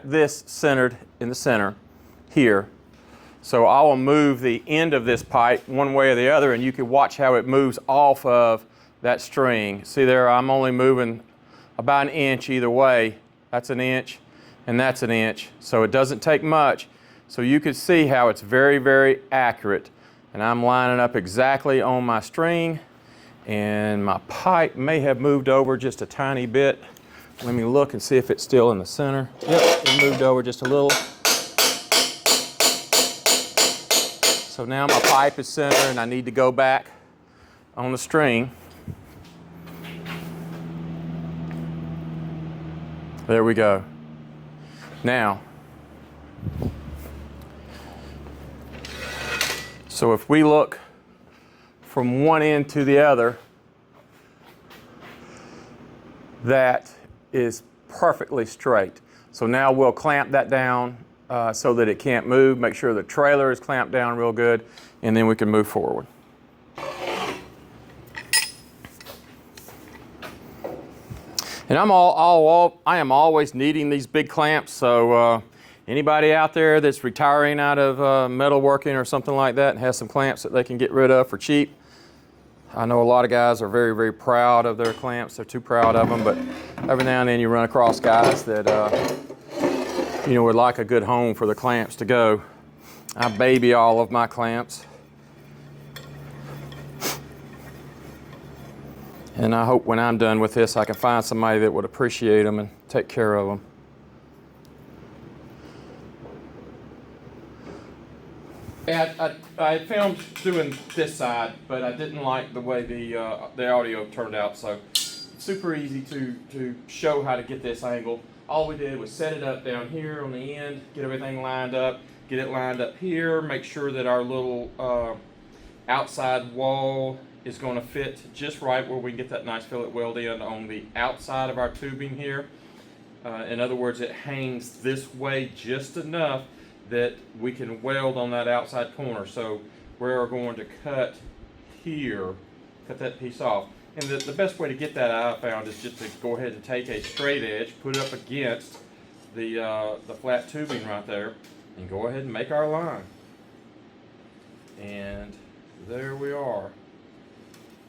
this centered in the center here, so I will move the end of this pipe one way or the other, and you can watch how it moves off of that string. See there, I'm only moving about an inch either way. That's an inch, and that's an inch, so it doesn't take much. So you can see how it's very, very accurate. And I'm lining up exactly on my string, and my pipe may have moved over just a tiny bit. Let me look and see if it's still in the center. Yep, it moved over just a little. So now my pipe is centered, and I need to go back on the string. There we go. Now, so if we look from one end to the other, that is perfectly straight. So now we'll clamp that down so that it can't move. Make sure the trailer is clamped down real good, and then we can move forward. And I am always needing these big clamps, so anybody out there that's retiring out of metalworking or something like that and has some clamps that they can get rid of for cheap, I know a lot of guys are very, very proud of their clamps. They're too proud of them, but every now and then you run across guys that would like a good home for the clamps to go. I baby all of my clamps, and I hope when I'm done with this I can find somebody that would appreciate them and take care of them. I filmed doing this side, but I didn't like the way the audio turned out, so it's super easy to show how to get this angle. All we did was set it up down here on the end, get everything lined up, get it lined up here, make sure that our little outside wall is going to fit just right where we can get that nice fillet weld in on the outside of our tubing here. In other words, it hangs this way just enough that we can weld on that outside corner. So we're going to cut here, cut that piece off. And the best way to get that I found is just to go ahead and take a straight edge, put it up against the flat tubing right there, and go ahead and make our line. And there we are.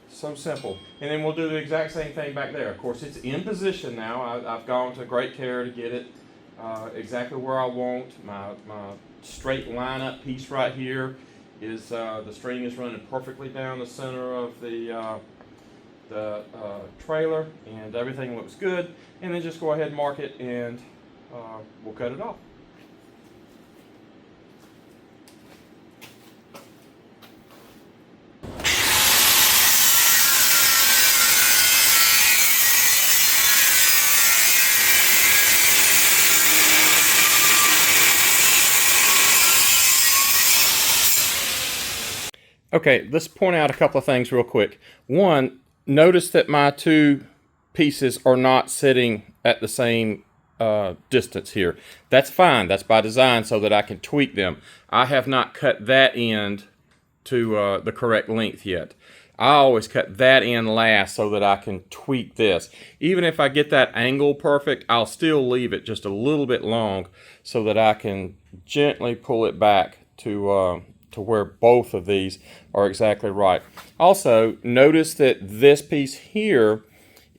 So simple. And then we'll do the exact same thing back there. Of course, it's in position now. I've gone to great care to get it exactly where I want. My straight line-up piece right here is the string is running perfectly down the center of the trailer, and everything looks good. And then just go ahead and mark it, and we'll cut it off. Okay, let's point out a couple of things real quick. One, notice that my two pieces are not sitting at the same distance here. That's fine. That's by design so that I can tweak them. I have not cut that end to the correct length yet. I always cut that end last so that I can tweak this. Even if I get that angle perfect, I'll still leave it just a little bit long so that I can gently pull it back to where both of these are exactly right. Also, notice that this piece here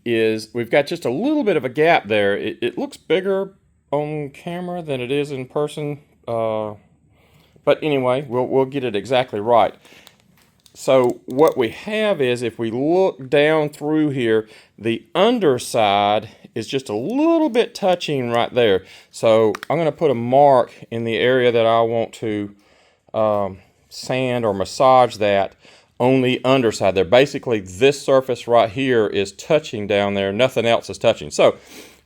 is, we've got just a little bit of a gap there. It looks bigger on camera than it is in person, but anyway, we'll get it exactly right. So what we have is, if we look down through here, the underside is just a little bit touching right there. So I'm going to put a mark in the area that I want to sand or massage that on the underside there. Basically, this surface right here is touching down there. Nothing else is touching. So,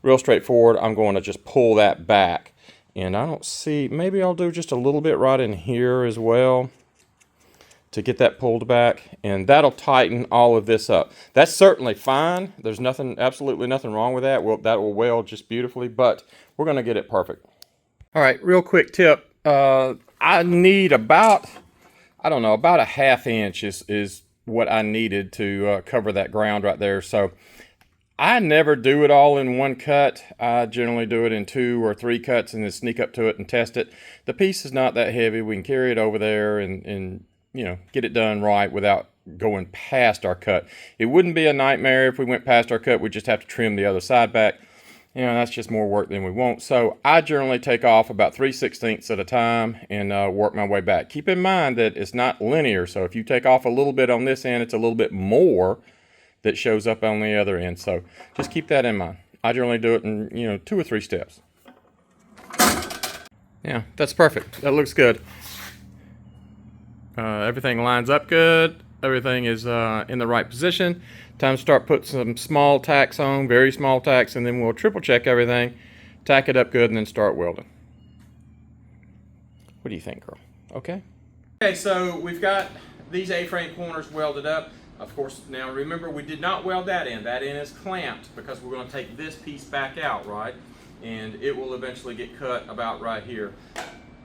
real straightforward, I'm going to just pull that back. And I don't see, maybe I'll do just a little bit right in here as well to get that pulled back. And that'll tighten all of this up. That's certainly fine. There's nothing, absolutely nothing wrong with that. Well, that will weld just beautifully, but we're going to get it perfect. All right, real quick tip. I need about, I don't know, about a ½ inch is what I needed to cover that ground right there. So I never do it all in one cut. I generally do it in 2 or 3 cuts and then sneak up to it and test it. The piece is not that heavy. We can carry it over there and you know, get it done right without going past our cut. It wouldn't be a nightmare if we went past our cut. We just have to trim the other side back. You know, that's just more work than we want. So I generally take off about 3/16 at a time and work my way back. Keep in mind that it's not linear. So if you take off a little bit on this end, it's a little bit more that shows up on the other end. So just keep that in mind. I generally do it in, you know, 2 or 3 steps. Yeah, that's perfect. That looks good. Everything lines up good. Everything is in the right position. Time to start putting some small tacks on, very small tacks, and then we'll triple check everything, tack it up good, and then start welding. What do you think, girl? Okay? Okay, so we've got these A-frame corners welded up. Of course, now remember, we did not weld that in. That end is clamped because we're going to take this piece back out, right? And it will eventually get cut about right here.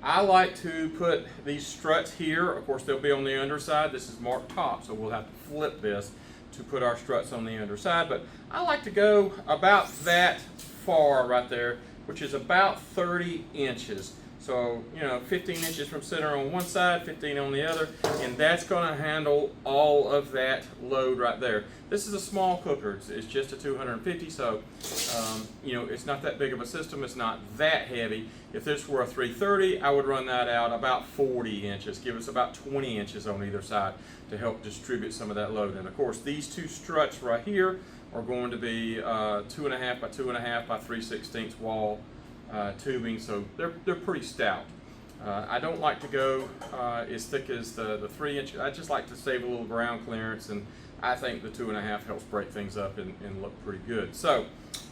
I like to put these struts here. Of course, they'll be on the underside. This is marked top, so we'll have to flip this to put our struts on the underside. But I like to go about that far right there, which is about 30 inches. So, you know, 15 inches from center on one side, 15 on the other, and that's going to handle all of that load right there. This is a small cooker. It's just a 250, so, you know, it's not that big of a system. It's not that heavy. If this were a 330, I would run that out about 40 inches, give us about 20 inches on either side to help distribute some of that load. And of course, these two struts right here are going to be 2.5 by 2.5 by 3/16 wall tubing, so they're pretty stout. I don't like to go as thick as the 3 inch. I just like to save a little ground clearance, and I think the 2.5 helps break things up and look pretty good. So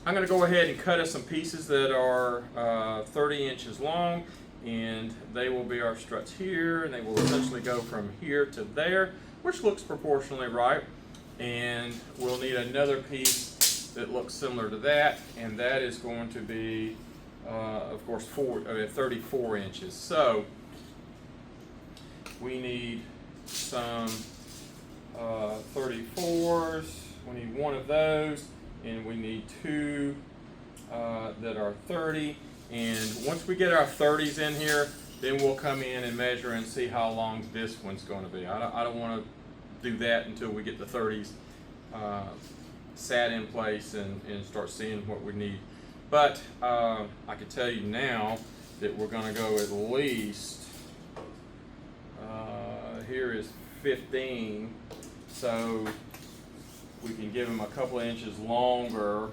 I'm going to go ahead and cut us some pieces that are 30 inches long, and they will be our struts here, and they will essentially go from here to there, which looks proportionally right. And we'll need another piece that looks similar to that, and that is going to be of course 34 inches. So we need some 34s, we need one of those, and we need two that are 30. And once we get our 30s in here, then we'll come in and measure and see how long this one's going to be. I don't want to do that until we get the 30s sat in place and start seeing what we need. But I can tell you now that we're going to go at least, here is 15, so we can give them a couple of inches longer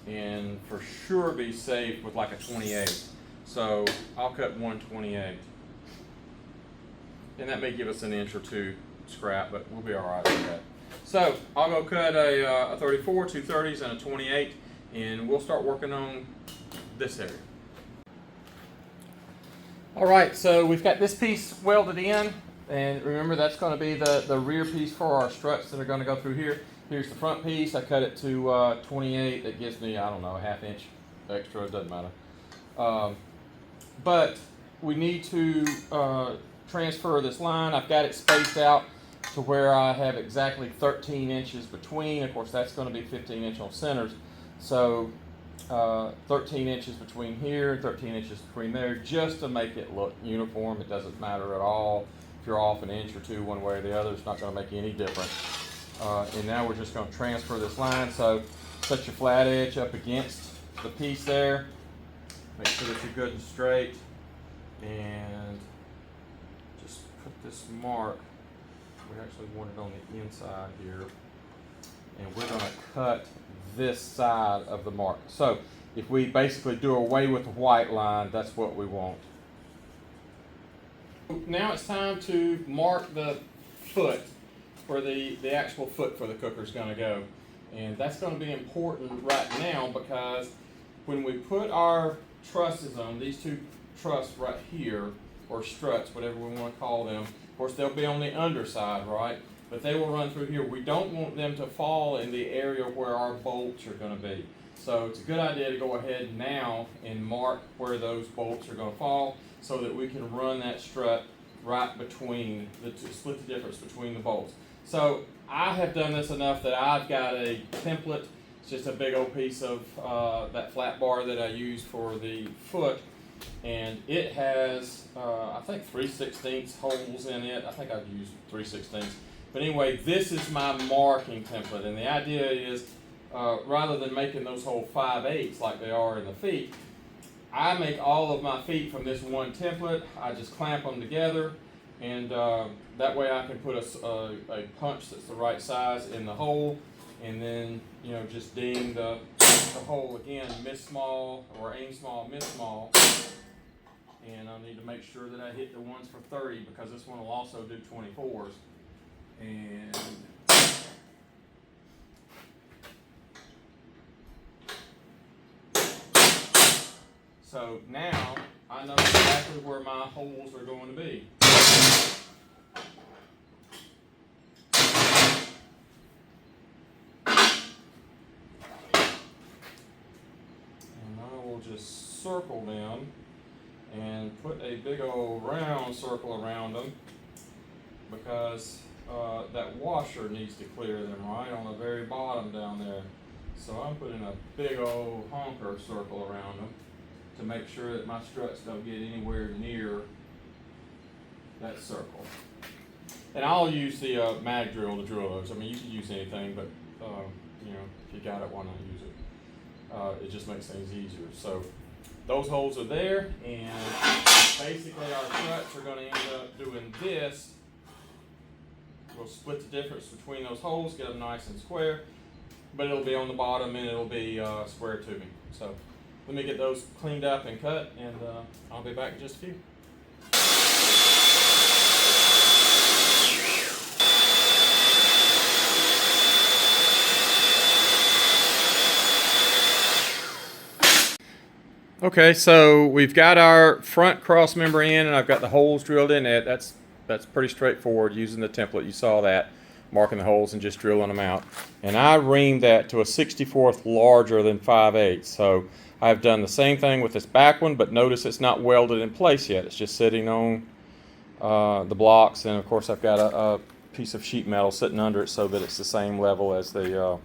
and for sure be safe with like a 28. So I'll cut 1/28. And that may give us an inch or two scrap, but we'll be all right with that. So I'll go cut a 34, 2 30s, and a 28, and we'll start working on this area. All right, so we've got this piece welded in, and remember that's going to be the rear piece for our struts that are going to go through here. Here's the front piece. I cut it to 28. That gives me, I don't know, a ½ inch extra. It doesn't matter. But we need to transfer this line. I've got it spaced out to where I have exactly 13 inches between. Of course, that's going to be 15-inch on centers. So 13 inches between here, 13 inches between there, just to make it look uniform. It doesn't matter at all if you're off an inch or two one way or the other. It's not going to make any difference. And now we're just going to transfer this line. So set your flat edge up against the piece there. Make sure that you're good and straight. And just put this mark. We actually want it on the inside here. And we're going to cut this side of the mark. So if we basically do away with the white line, that's what we want. Now it's time to mark the foot where the actual foot for the cooker is going to go. And that's going to be important right now because when we put our trusses on, these two trusses right here, or struts, whatever we want to call them, of course they'll be on the underside, right? But they will run through here. We don't want them to fall in the area where our bolts are going to be. So it's a good idea to go ahead now and mark where those bolts are going to fall so that we can run that strut right between the two, split the difference between the bolts. So I have done this enough that I've got a template. It's just a big old piece of that flat bar that I use for the foot. And it has, I think 3/16 holes in it. I think I've used 3/16. But anyway, this is my marking template. And the idea is, rather than making those whole 5/8 like they are in the feet, I make all of my feet from this one template. I just clamp them together. And that way I can put a punch that's the right size in the hole. And then, you know, just ding the hole again, miss small, or aim small, miss small. And I need to make sure that I hit the ones for 30 because this one will also do 24s. And so now I know exactly where my holes are going to be. And I will just circle them and put a big old round circle around them because that washer needs to clear them right on the very bottom down there. So I'm putting a big old honker circle around them to make sure that my struts don't get anywhere near that circle. And I'll use the mag drill to drill those. I mean, you can use anything, but you know, if you got it, why not use it? It just makes things easier. So those holes are there, and basically our struts are going to end up doing this. We'll split the difference between those holes, get them nice and square, but it'll be on the bottom and it'll be square tubing. So let me get those cleaned up and cut, and I'll be back in just a few. Okay, so we've got our front cross member in, and I've got the holes drilled in it. That's pretty straightforward using the template. You saw that, marking the holes and just drilling them out. And I reamed that to a 64th larger than 5/8. So I've done the same thing with this back one, but notice it's not welded in place yet. It's just sitting on the blocks, and of course I've got a piece of sheet metal sitting under it so that it's the same level as the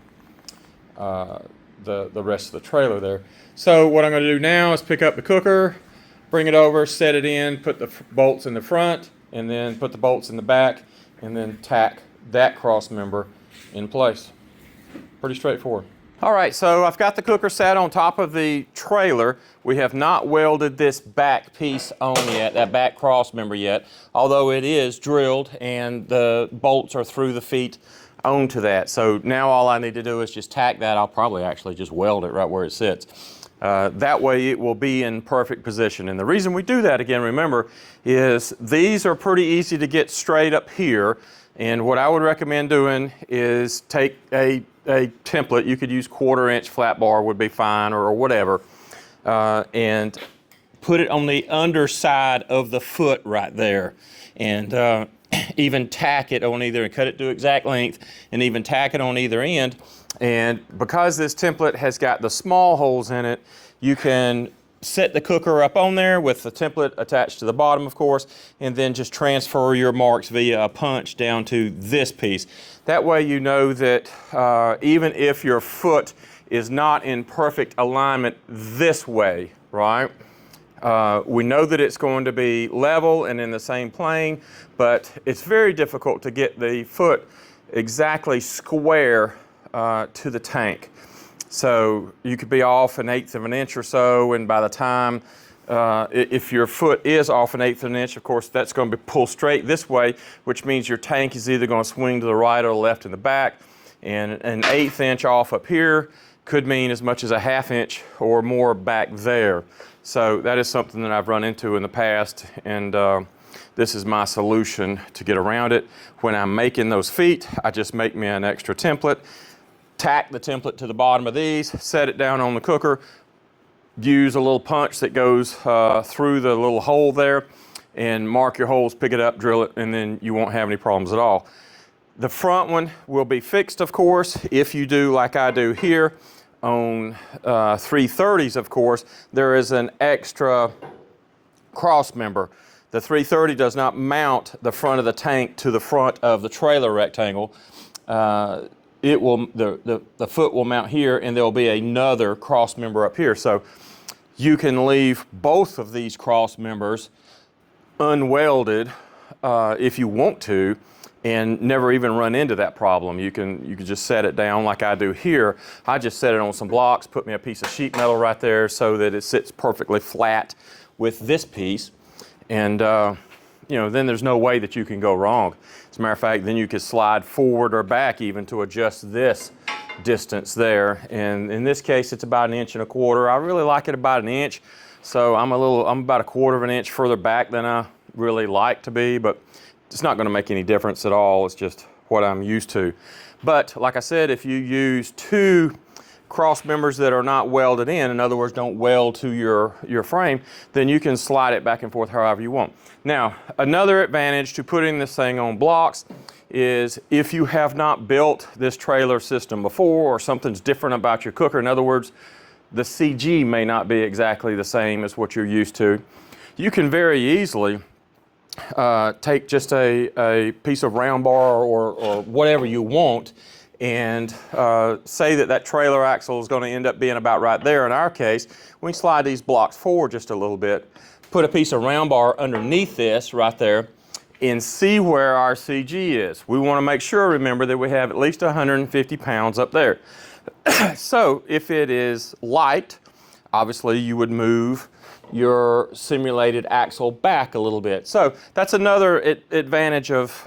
rest of the trailer there. So what I'm going to do now is pick up the cooker, bring it over, set it in, put the bolts in the front, and then put the bolts in the back, and then tack that cross member in place. Pretty straightforward. All right, so I've got the cooker sat on top of the trailer. We have not welded this back piece on yet, that back cross member yet, although it is drilled and the bolts are through the feet onto that. So now all I need to do is just tack that. I'll probably actually just weld it right where it sits. That way it will be in perfect position. And the reason we do that, again, remember, is these are pretty easy to get straight up here. And what I would recommend doing is take a template. You could use 1/4 inch flat bar would be fine, or whatever, and put it on the underside of the foot right there. And even tack it on either, and cut it to exact length, and even tack it on either end. And because this template has got the small holes in it, you can set the cooker up on there with the template attached to the bottom, of course, and then just transfer your marks via a punch down to this piece. That way you know that even if your foot is not in perfect alignment this way, right? We know that it's going to be level and in the same plane, but it's very difficult to get the foot exactly square to the tank. So you could be off 1/8 of an inch or so, and by the time, if your foot is off 1/8 of an inch, of course, that's going to be pulled straight this way, which means your tank is either going to swing to the right or the left in the back. And an 1/8 inch off up here could mean as much as a 1/2 inch or more back there. So that is something that I've run into in the past, and this is my solution to get around it. When I'm making those feet, I just make me an extra template, tack the template to the bottom of these, set it down on the cooker, use a little punch that goes through the little hole there, and mark your holes, pick it up, drill it, and then you won't have any problems at all. The front one will be fixed, of course, if you do like I do here. On 330s, of course, there is an extra cross member. The 330 does not mount the front of the tank to the front of the trailer rectangle. It will, the foot will mount here, and there will be another cross member up here. So you can leave both of these cross members unwelded if you want to, and never even run into that problem. You can just set it down like I do here. I just set it on some blocks, put me a piece of sheet metal right there so that it sits perfectly flat with this piece. And you know, then there's no way that you can go wrong. As a matter of fact, then you could slide forward or back even to adjust this distance there. And in this case, it's about 1.25 inches. I really like it about 1 inch. So I'm about 1/4 of an inch further back than I really like to be, but it's not going to make any difference at all. It's just what I'm used to. But like I said, if you use 2 cross members that are not welded in other words, don't weld to your frame, then you can slide it back and forth however you want. Now, another advantage to putting this thing on blocks is if you have not built this trailer system before, or something's different about your cooker, in other words, the CG may not be exactly the same as what you're used to, you can very easily take just a piece of round bar or whatever you want, and say that trailer axle is going to end up being about right there. In our case, we can slide these blocks forward just a little bit, put a piece of round bar underneath this right there, and see where our CG is. We want to make sure, remember, that we have at least 150 pounds up there. So if it is light, obviously you would move your simulated axle back a little bit. So that's another advantage of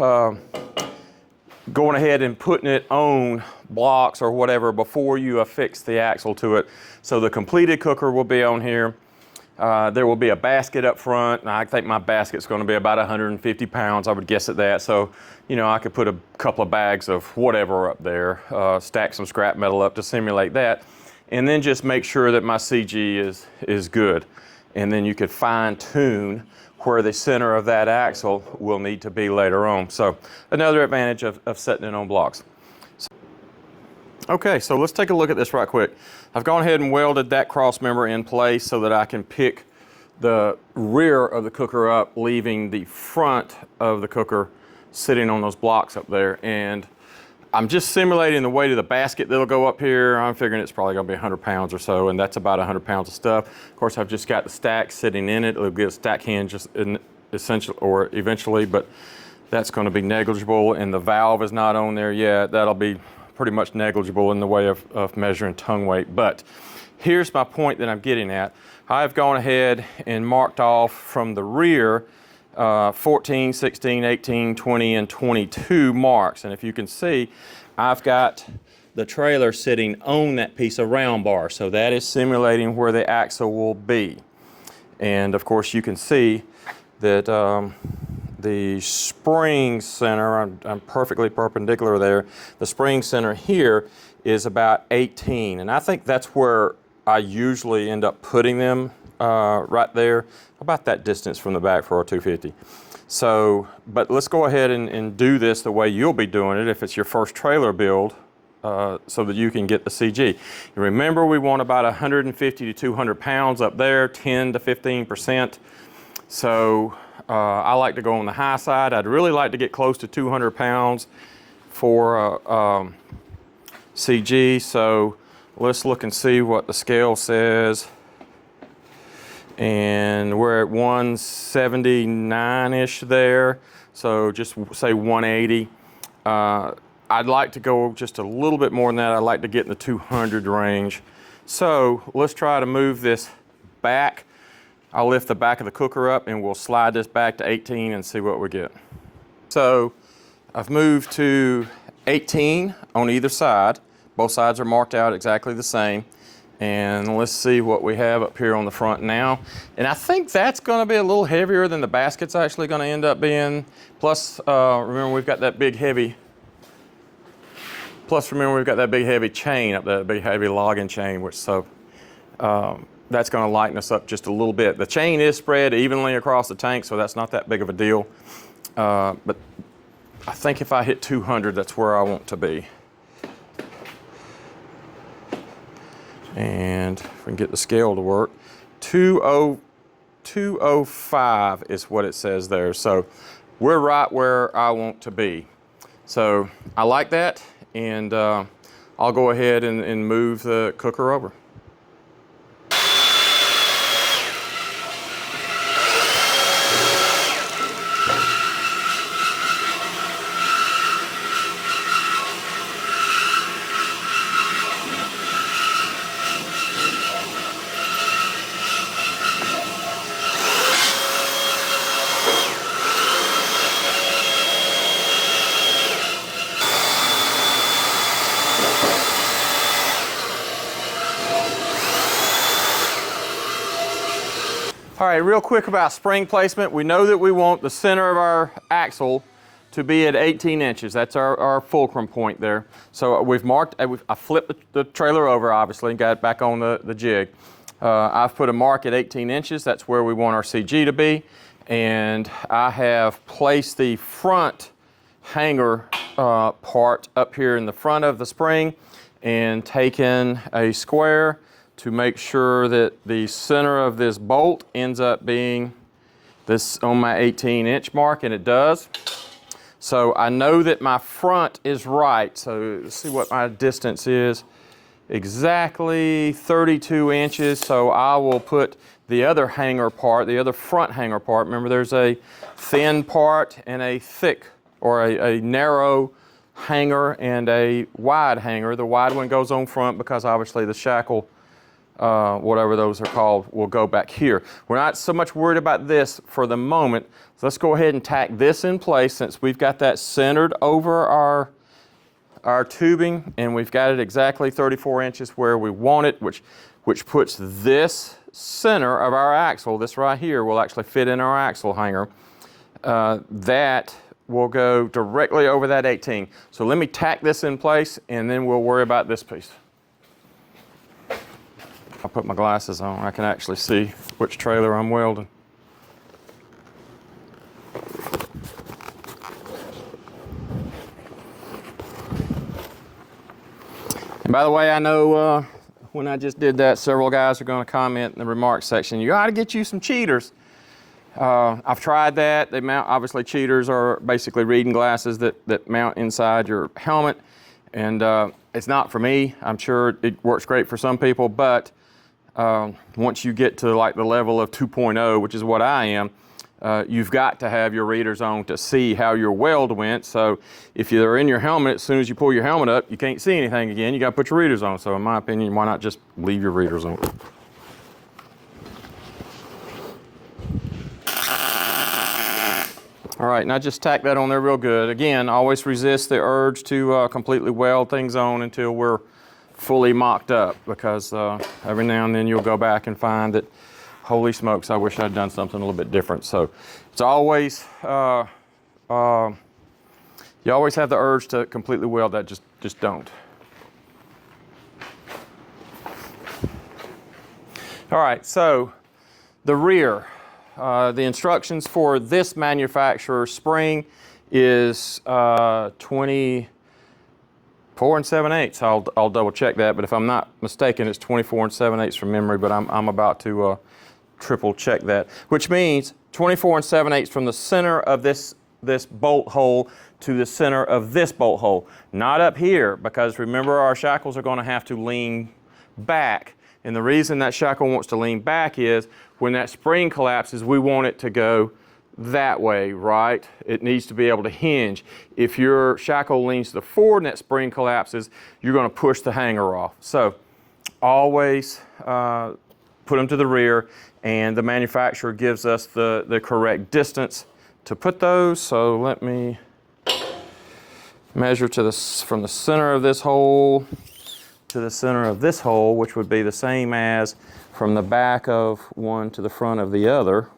going ahead and putting it on blocks or whatever before you affix the axle to it. So the completed cooker will be on here. There will be a basket up front, and I think my basket's going to be about 150 pounds, I would guess at that. So, you know, I could put a couple of bags of whatever up there, stack some scrap metal up to simulate that. and then just make sure that my CG is good. And then you could fine tune where the center of that axle will need to be later on. So another advantage of setting it on blocks. Okay, so let's take a look at this right quick. I've gone ahead and welded that cross member in place so that I can pick the rear of the cooker up, leaving the front of the cooker sitting on those blocks up there. And I'm just simulating the weight of the basket that'll go up here. I'm figuring it's probably gonna be 100 pounds or so, and that's about 100 pounds of stuff. Of course, I've just got the stack sitting in it. It'll get a stack hinge eventually, but that's gonna be negligible, and the valve is not on there yet. That'll be pretty much negligible in the way of measuring tongue weight. But here's my point that I'm getting at. I've gone ahead and marked off from the rear 14, 16, 18, 20, and 22 marks. And if you can see, I've got the trailer sitting on that piece of round bar. So that is simulating where the axle will be. And of course you can see that the spring center, I'm perfectly perpendicular there. The spring center here is about 18. And I think that's where I usually end up putting them, right there, about that distance from the back for a 250. So, but let's go ahead and do this the way you'll be doing it if it's your first trailer build, so that you can get the CG. And remember, we want about 150 to 200 pounds up there, 10 to 15%. So I like to go on the high side. I'd really like to get close to 200 pounds for CG. So let's look and see what the scale says. And we're at 179-ish there. So just say 180. I'd like to go just a little bit more than that. I'd like to get in the 200 range. So let's try to move this back. I'll lift the back of the cooker up and we'll slide this back to 18 and see what we get. So I've moved to 18 on either side. Both sides are marked out exactly the same. And let's see what we have up here on the front now. And I think that's gonna be a little heavier than the basket's actually gonna end up being. Plus, remember we've got that big heavy chain up there, big heavy logging chain, which that's gonna lighten us up just a little bit. The chain is spread evenly across the tank, so that's not that big of a deal. But I think if I hit 200, that's where I want to be. And if we can get the scale to work, 205 is what it says there. So we're right where I want to be. So I like that, and I'll go ahead and move the cooker over. All right, real quick about spring placement. We know that we want the center of our axle to be at 18 inches. That's our fulcrum point there. So we've marked, I flipped the trailer over, obviously, and got it back on the jig. I've put a mark at 18 inches. That's where we want our CG to be. And I have placed the front hanger part up here in the front of the spring and taken a square to make sure that the center of this bolt ends up being this on my 18-inch mark, and it does. So I know that my front is right. So let's see what my distance is. Exactly 32 inches. So I will put the other hanger part, the other front hanger part. Remember, there's a thin part and a thick, or a narrow hanger and a wide hanger. The wide one goes on front because obviously the shackle, whatever those are called, will go back here. We're not so much worried about this for the moment. So let's go ahead and tack this in place, since we've got that centered over our tubing, and we've got it exactly 34 inches where we want it, which puts this center of our axle, this right here, will actually fit in our axle hanger. That will go directly over that 18. So let me tack this in place, and then we'll worry about this piece. I'll put my glasses on. I can actually see which trailer I'm welding. And by the way, I know when I just did that, several guys are going to comment in the remarks section, you ought to get you some cheaters. I've tried that. They mount, obviously cheaters are basically reading glasses that mount inside your helmet. And it's not for me. I'm sure it works great for some people, but once you get to like the level of 2.0, which is what I am, you've got to have your readers on to see how your weld went. So if you're in your helmet, as soon as you pull your helmet up, you can't see anything again. You got to put your readers on. So in my opinion, why not just leave your readers on? All right, now just tack that on there real good. Again, always resist the urge to completely weld things on until we're fully mocked up, because every now and then you'll go back and find that, holy smokes, I wish I'd done something a little bit different. So it's always, you always have the urge to completely weld that, just don't. All right, so the rear. The instructions for this manufacturer's spring is 24 7/8. I'll double check that, but if I'm not mistaken, it's 24 7/8 from memory, but I'm about to triple check that, which means 24 7/8 from the center of this bolt hole to the center of this bolt hole. Not up here, because remember our shackles are going to have to lean back. And the reason that shackle wants to lean back is when that spring collapses, we want it to go that way, right? It needs to be able to hinge. If your shackle leans to the forward and that spring collapses, you're going to push the hanger off. So always put them to the rear, and the manufacturer gives us the correct distance to put those. So let me measure from the center of this hole to the center of this hole, which would be the same as from the back of one to the front of the other,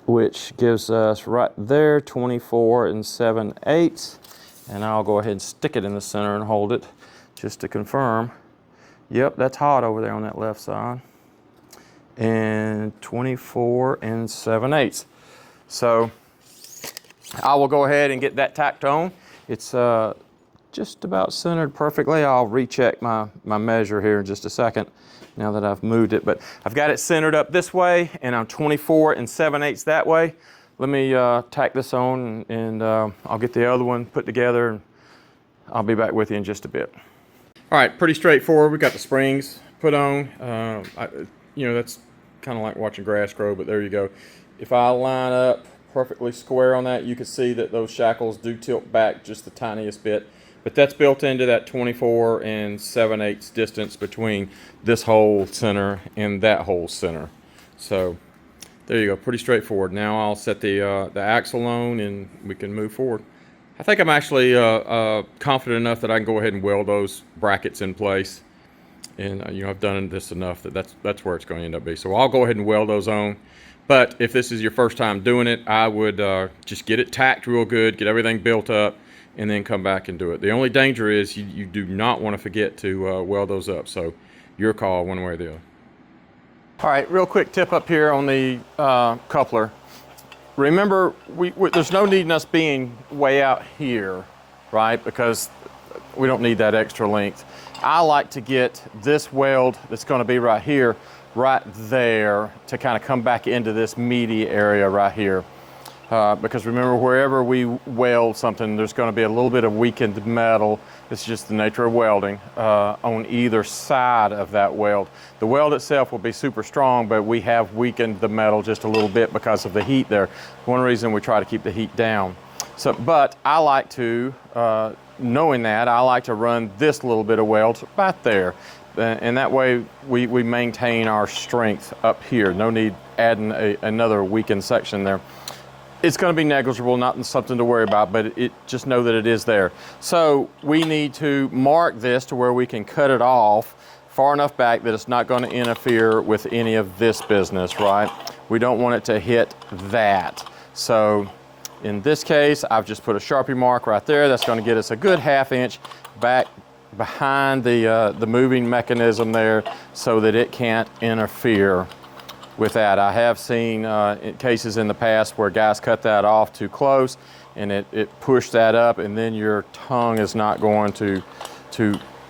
which gives us right there 24 7/8. And I'll go ahead and stick it in the center and hold it just to confirm. Yep, that's hot over there on that left side. And 24 7/8. So I will go ahead and get that tacked on. It's just about centered perfectly. I'll recheck my measure here in just a second now that I've moved it, but I've got it centered up this way, and I'm 24 7/8 that way. Let me tack this on, and I'll get the other one put together, and I'll be back with you in just a bit. All right, pretty straightforward. We got the springs put on. You know, that's kind of like watching grass grow, but there you go. If I line up perfectly square on that, you can see that those shackles do tilt back just the tiniest bit. But that's built into that 24 7/8 distance between this hole center and that hole center. So there you go, pretty straightforward. Now I'll set the axle on and we can move forward. I think I'm actually confident enough that I can go ahead and weld those brackets in place. And you know, I've done this enough that that's where it's going to end up be. So I'll go ahead and weld those on. But if this is your first time doing it, I would just get it tacked real good, get everything built up, and then come back and do it. The only danger is you do not want to forget to weld those up. So your call one way or the other. All right, real quick tip up here on the coupler. Remember, there's no need in us being way out here, right? Because we don't need that extra length. I like to get this weld that's going to be right here, right there, to kind of come back into this meaty area right here. Because remember, wherever we weld something, there's going to be a little bit of weakened metal. It's just the nature of welding on either side of that weld. The weld itself will be super strong, but we have weakened the metal just a little bit because of the heat there. One reason we try to keep the heat down. So, but I like to, knowing that, I like to run this little bit of weld right there. And that way we maintain our strength up here. No need adding another weakened section there. It's going to be negligible, not something to worry about, but just know that it is there. So we need to mark this to where we can cut it off far enough back that it's not going to interfere with any of this business, right? We don't want it to hit that. So in this case, I've just put a Sharpie mark right there. That's going to get us a good 1/2 inch back behind the moving mechanism there so that it can't interfere with that. I have seen cases in the past where guys cut that off too close and it pushed that up, and then your tongue is not going to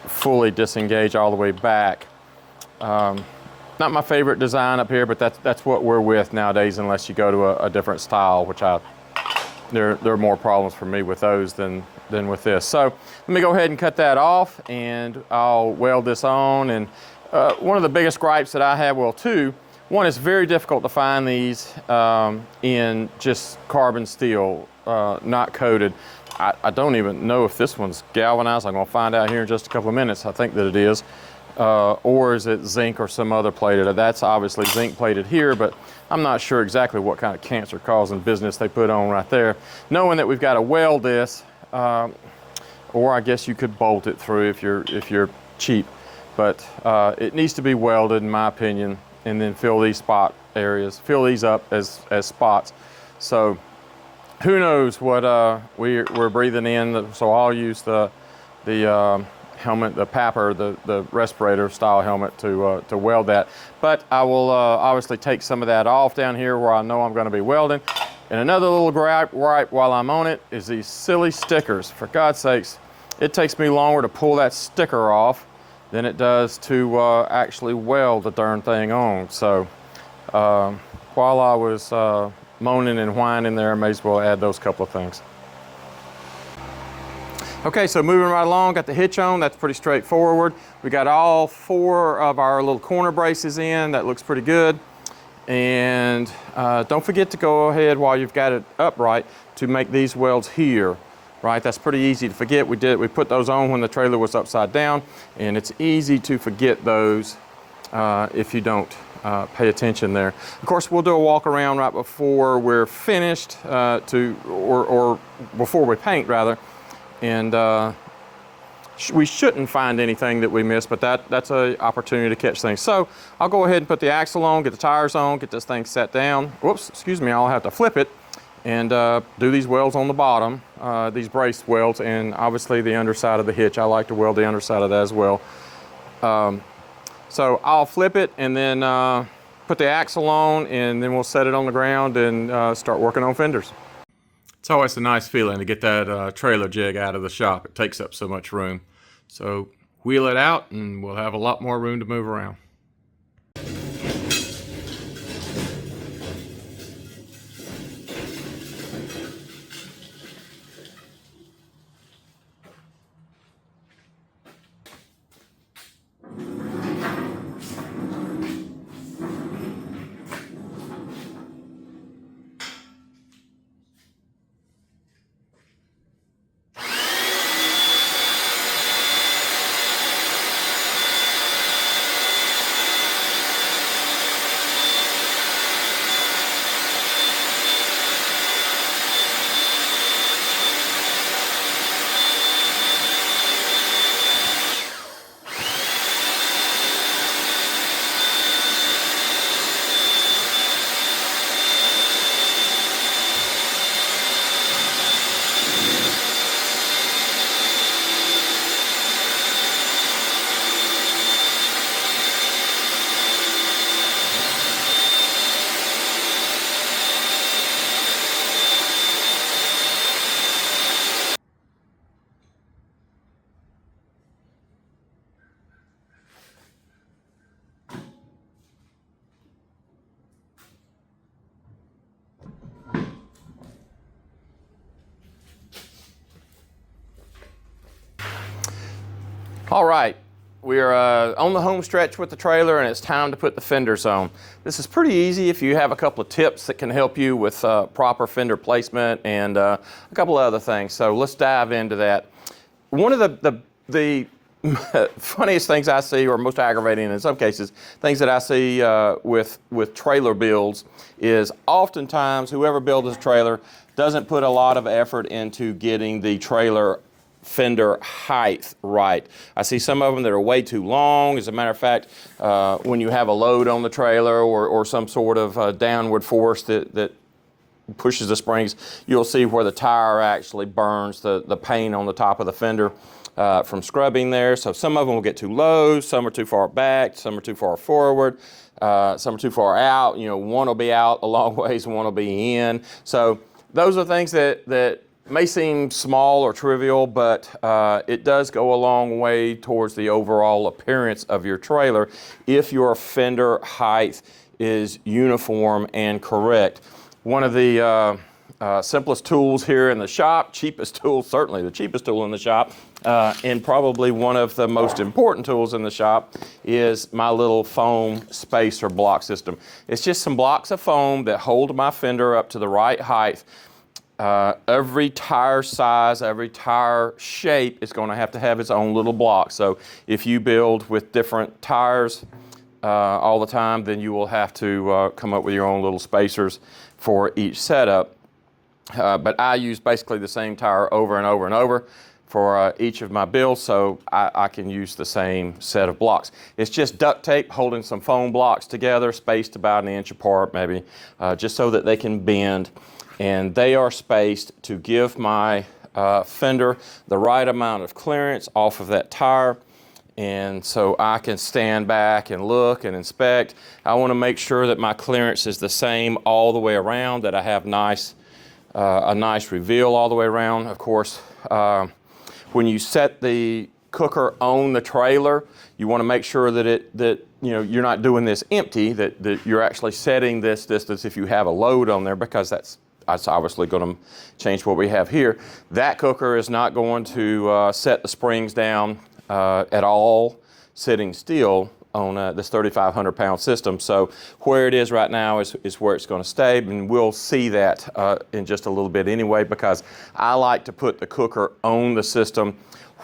fully disengage all the way back. Not my favorite design up here, but that's what we're with nowadays, unless you go to a different style, which there are more problems for me with those than with this. So let me go ahead and cut that off, and I'll weld this on. And one of the biggest gripes that I have, well, two. One, it's very difficult to find these in just carbon steel, not coated. I don't even know if this one's galvanized. I'm going to find out here in just a couple of minutes. I think that it is. Or is it zinc or some other plated? That's obviously zinc plated here, but I'm not sure exactly what kind of cancer-causing business they put on right there. Knowing that we've got to weld this, or I guess you could bolt it through if you're cheap, but it needs to be welded, in my opinion, and then fill these spot areas, fill these up as spots. So who knows what we're breathing in? So I'll use the helmet, the PAPR, the respirator style helmet to weld that. But I will obviously take some of that off down here where I know I'm going to be welding. And another little gripe while I'm on it is these silly stickers. For God's sakes, it takes me longer to pull that sticker off than it does to actually weld the darn thing on. So while I was moaning and whining there, I may as well add those couple of things. Okay, so moving right along, got the hitch on. That's pretty straightforward. We got all 4 of our little corner braces in. That looks pretty good. And don't forget to go ahead while you've got it upright to make these welds here, right? That's pretty easy to forget. We put those on when the trailer was upside down, and it's easy to forget those if you don't pay attention there. Of course, we'll do a walk around right before we're finished, or before we paint rather. And we shouldn't find anything that we missed, but that's an opportunity to catch things. So I'll go ahead and put the axle on, get the tires on, get this thing set down. Whoops, excuse me, I'll have to flip it and do these welds on the bottom, these brace welds, and obviously the underside of the hitch. I like to weld the underside of that as well. So I'll flip it and then put the axle on, and then we'll set it on the ground and start working on fenders. It's always a nice feeling to get that trailer jig out of the shop. It takes up so much room. So wheel it out and we'll have a lot more room to move around. All right, we're on the home stretch with the trailer, and it's time to put the fenders on. This is pretty easy if you have a couple of tips that can help you with proper fender placement and a couple of other things. So let's dive into that. One of the funniest things I see, or most aggravating in some cases, things that I see with trailer builds is oftentimes whoever builds a trailer doesn't put a lot of effort into getting the trailer fender height right. I see some of them that are way too long. As a matter of fact, when you have a load on the trailer or some sort of downward force that pushes the springs, you'll see where the tire actually burns the paint on the top of the fender. from scrubbing there. So some of them will get too low, some are too far back, some are too far forward, some are too far out. You know, one will be out a long ways, one will be in. So those are things that may seem small or trivial, but it does go a long way towards the overall appearance of your trailer if your fender height is uniform and correct. One of the simplest tools here in the shop, cheapest tool, certainly the cheapest tool in the shop, and probably one of the most important tools in the shop is my little foam spacer block system. It's just some blocks of foam that hold my fender up to the right height. Every tire size, every tire shape is going to have its own little block. So if you build with different tires all the time, then you will have to come up with your own little spacers for each setup. But I use basically the same tire over and over and over for each of my builds, so I can use the same set of blocks. It's just duct tape holding some foam blocks together, spaced about 1 inch apart maybe, just so that they can bend. And they are spaced to give my fender the right amount of clearance off of that tire. And so I can stand back and look and inspect. I want to make sure that my clearance is the same all the way around, that I have a nice reveal all the way around. Of course, when you set the cooker on the trailer, you want to make sure that you're not doing this empty, that you're actually setting this distance if you have a load on there, because that's obviously going to change what we have here. That cooker is not going to set the springs down at all sitting still on this 3,500 pound system. So where it is right now is where it's going to stay, and we'll see that in just a little bit anyway, because I like to put the cooker on the system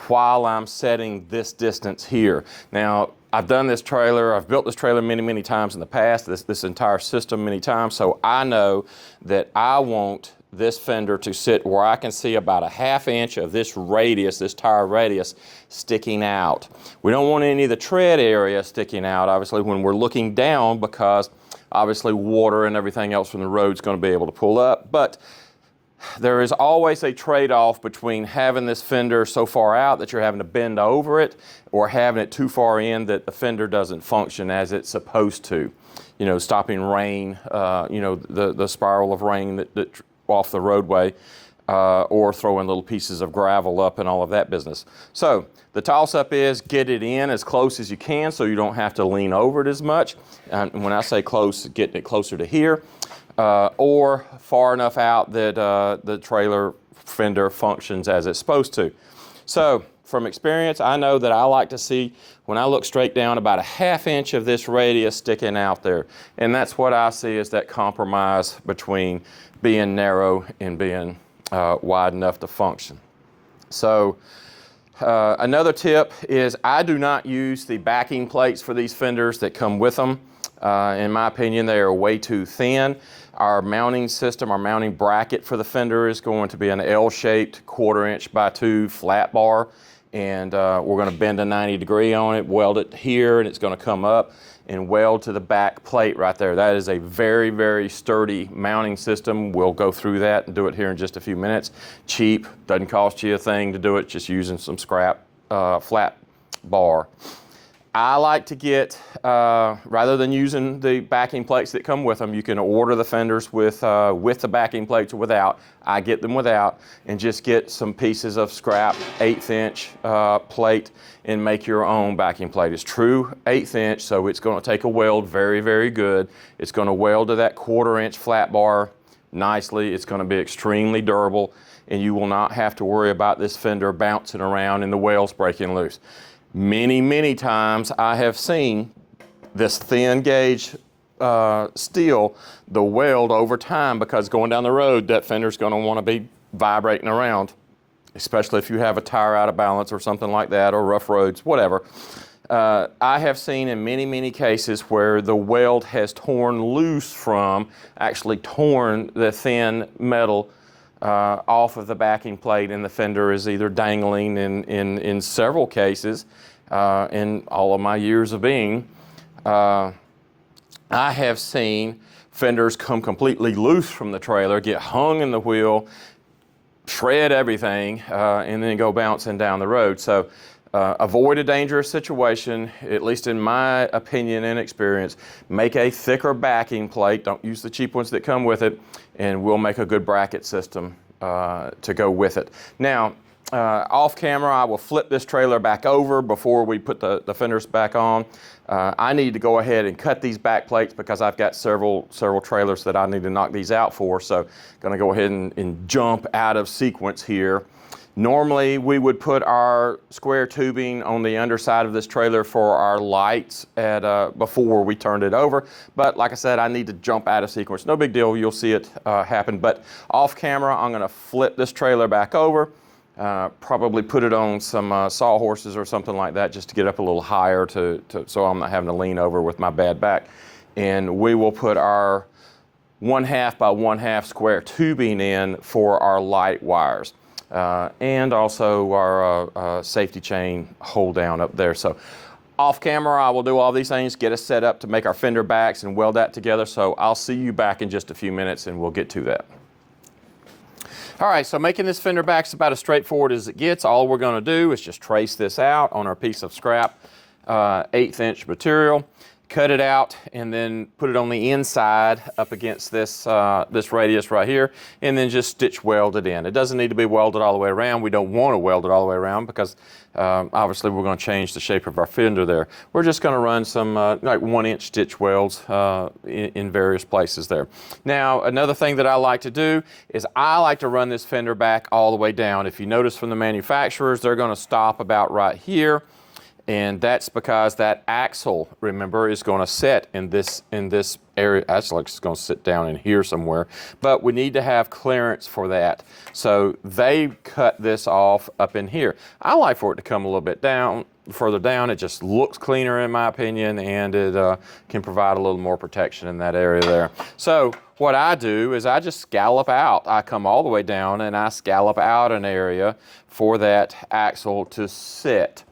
while I'm setting this distance here. Now, I've done this trailer, I've built this trailer many times in the past, this entire system many times, so I know that I want this fender to sit where I can see about 1/2 inch of this radius, this tire radius, sticking out. We don't want any of the tread area sticking out, obviously, when we're looking down, because obviously water and everything else from the road is going to be able to pull up. But there is always a trade-off between having this fender so far out that you're having to bend over it, or having it too far in that the fender doesn't function as it's supposed to. You know, stopping rain, the spiral of rain that off the roadway, or throwing little pieces of gravel up and all of that business. So the toss-up is get it in as close as you can so you don't have to lean over it as much. And when I say close, getting it closer to here, or far enough out that the trailer fender functions as it's supposed to. So from experience, I know that I like to see, when I look straight down, about 1/2 inch of this radius sticking out there. And that's what I see as that compromise between being narrow and being wide enough to function. So another tip is I do not use the backing plates for these fenders that come with them. In my opinion, they are way too thin. Our mounting system, our mounting bracket for the fender is going to be an L-shaped 1/4 inch by 2 flat bar. And we're going to bend a 90 degree on it, weld it here, and it's going to come up and weld to the back plate right there. That is a very sturdy mounting system. We'll go through that and do it here in just a few minutes. Cheap, doesn't cost you a thing to do it, just using some scrap flat bar. I like to get, rather than using the backing plates that come with them, you can order the fenders with the backing plates or without. I get them without, and just get some pieces of scrap 1/8 inch plate and make your own backing plate. It's true 1/8 inch, so it's going to take a weld very good. It's going to weld to that 1/4 inch flat bar nicely. It's going to be extremely durable, and you will not have to worry about this fender bouncing around and the wales breaking loose. Many times I have seen this thin gauge steel, the weld over time, because going down the road, that fender's going to want to be vibrating around, especially if you have a tire out of balance or something like that, or rough roads, whatever. I have seen in many cases where the weld has torn loose from, actually torn the thin metal off of the backing plate, and the fender is either dangling in several cases. In all of my years of being, I have seen fenders come completely loose from the trailer, get hung in the wheel, shred everything and then go bouncing down the road. So avoid a dangerous situation, at least in my opinion and experience. Make a thicker backing plate. Don't use the cheap ones that come with it, and we'll make a good bracket system to go with it. Now, off camera, I will flip this trailer back over before we put the fenders back on. I need to go ahead and cut these back plates because I've got several trailers that I need to knock these out for. So going to go ahead and jump out of sequence here. Normally we would put our square tubing on the underside of this trailer for our lights before we turned it over. But like I said, I need to jump out of sequence. No big deal, you'll see it happen. But off camera, I'm gonna flip this trailer back over, probably put it on some sawhorses or something like that just to get up a little higher so I'm not having to lean over with my bad back. And we will put our 1/2 by 1/2 square tubing in for our light wires. And also our safety chain hold down up there. So off camera, I will do all these things, get us set up to make our fender backs and weld that together. So I'll see you back in just a few minutes and we'll get to that. All right, so making this fender back is about as straightforward as it gets. All we're gonna do is just trace this out on our piece of scrap 1/8 inch material. Cut it out and then put it on the inside up against this radius right here, and then just stitch weld it in. It doesn't need to be welded all the way around. We don't want to weld it all the way around because obviously we're going to change the shape of our fender there. We're just going to run some like 1-inch stitch welds in various places there. Now, another thing that I like to do is I like to run this fender back all the way down. If you notice from the manufacturers, they're going to stop about right here. And that's because that axle, remember, is going to set in this area. Actually, it's going to sit down in here somewhere. But we need to have clearance for that. So they cut this off up in here. I like for it to come a little bit down, further down. It just looks cleaner in my opinion, and it can provide a little more protection in that area there. So what I do is I just scallop out. I come all the way down and I scallop out an area for that axle to sit.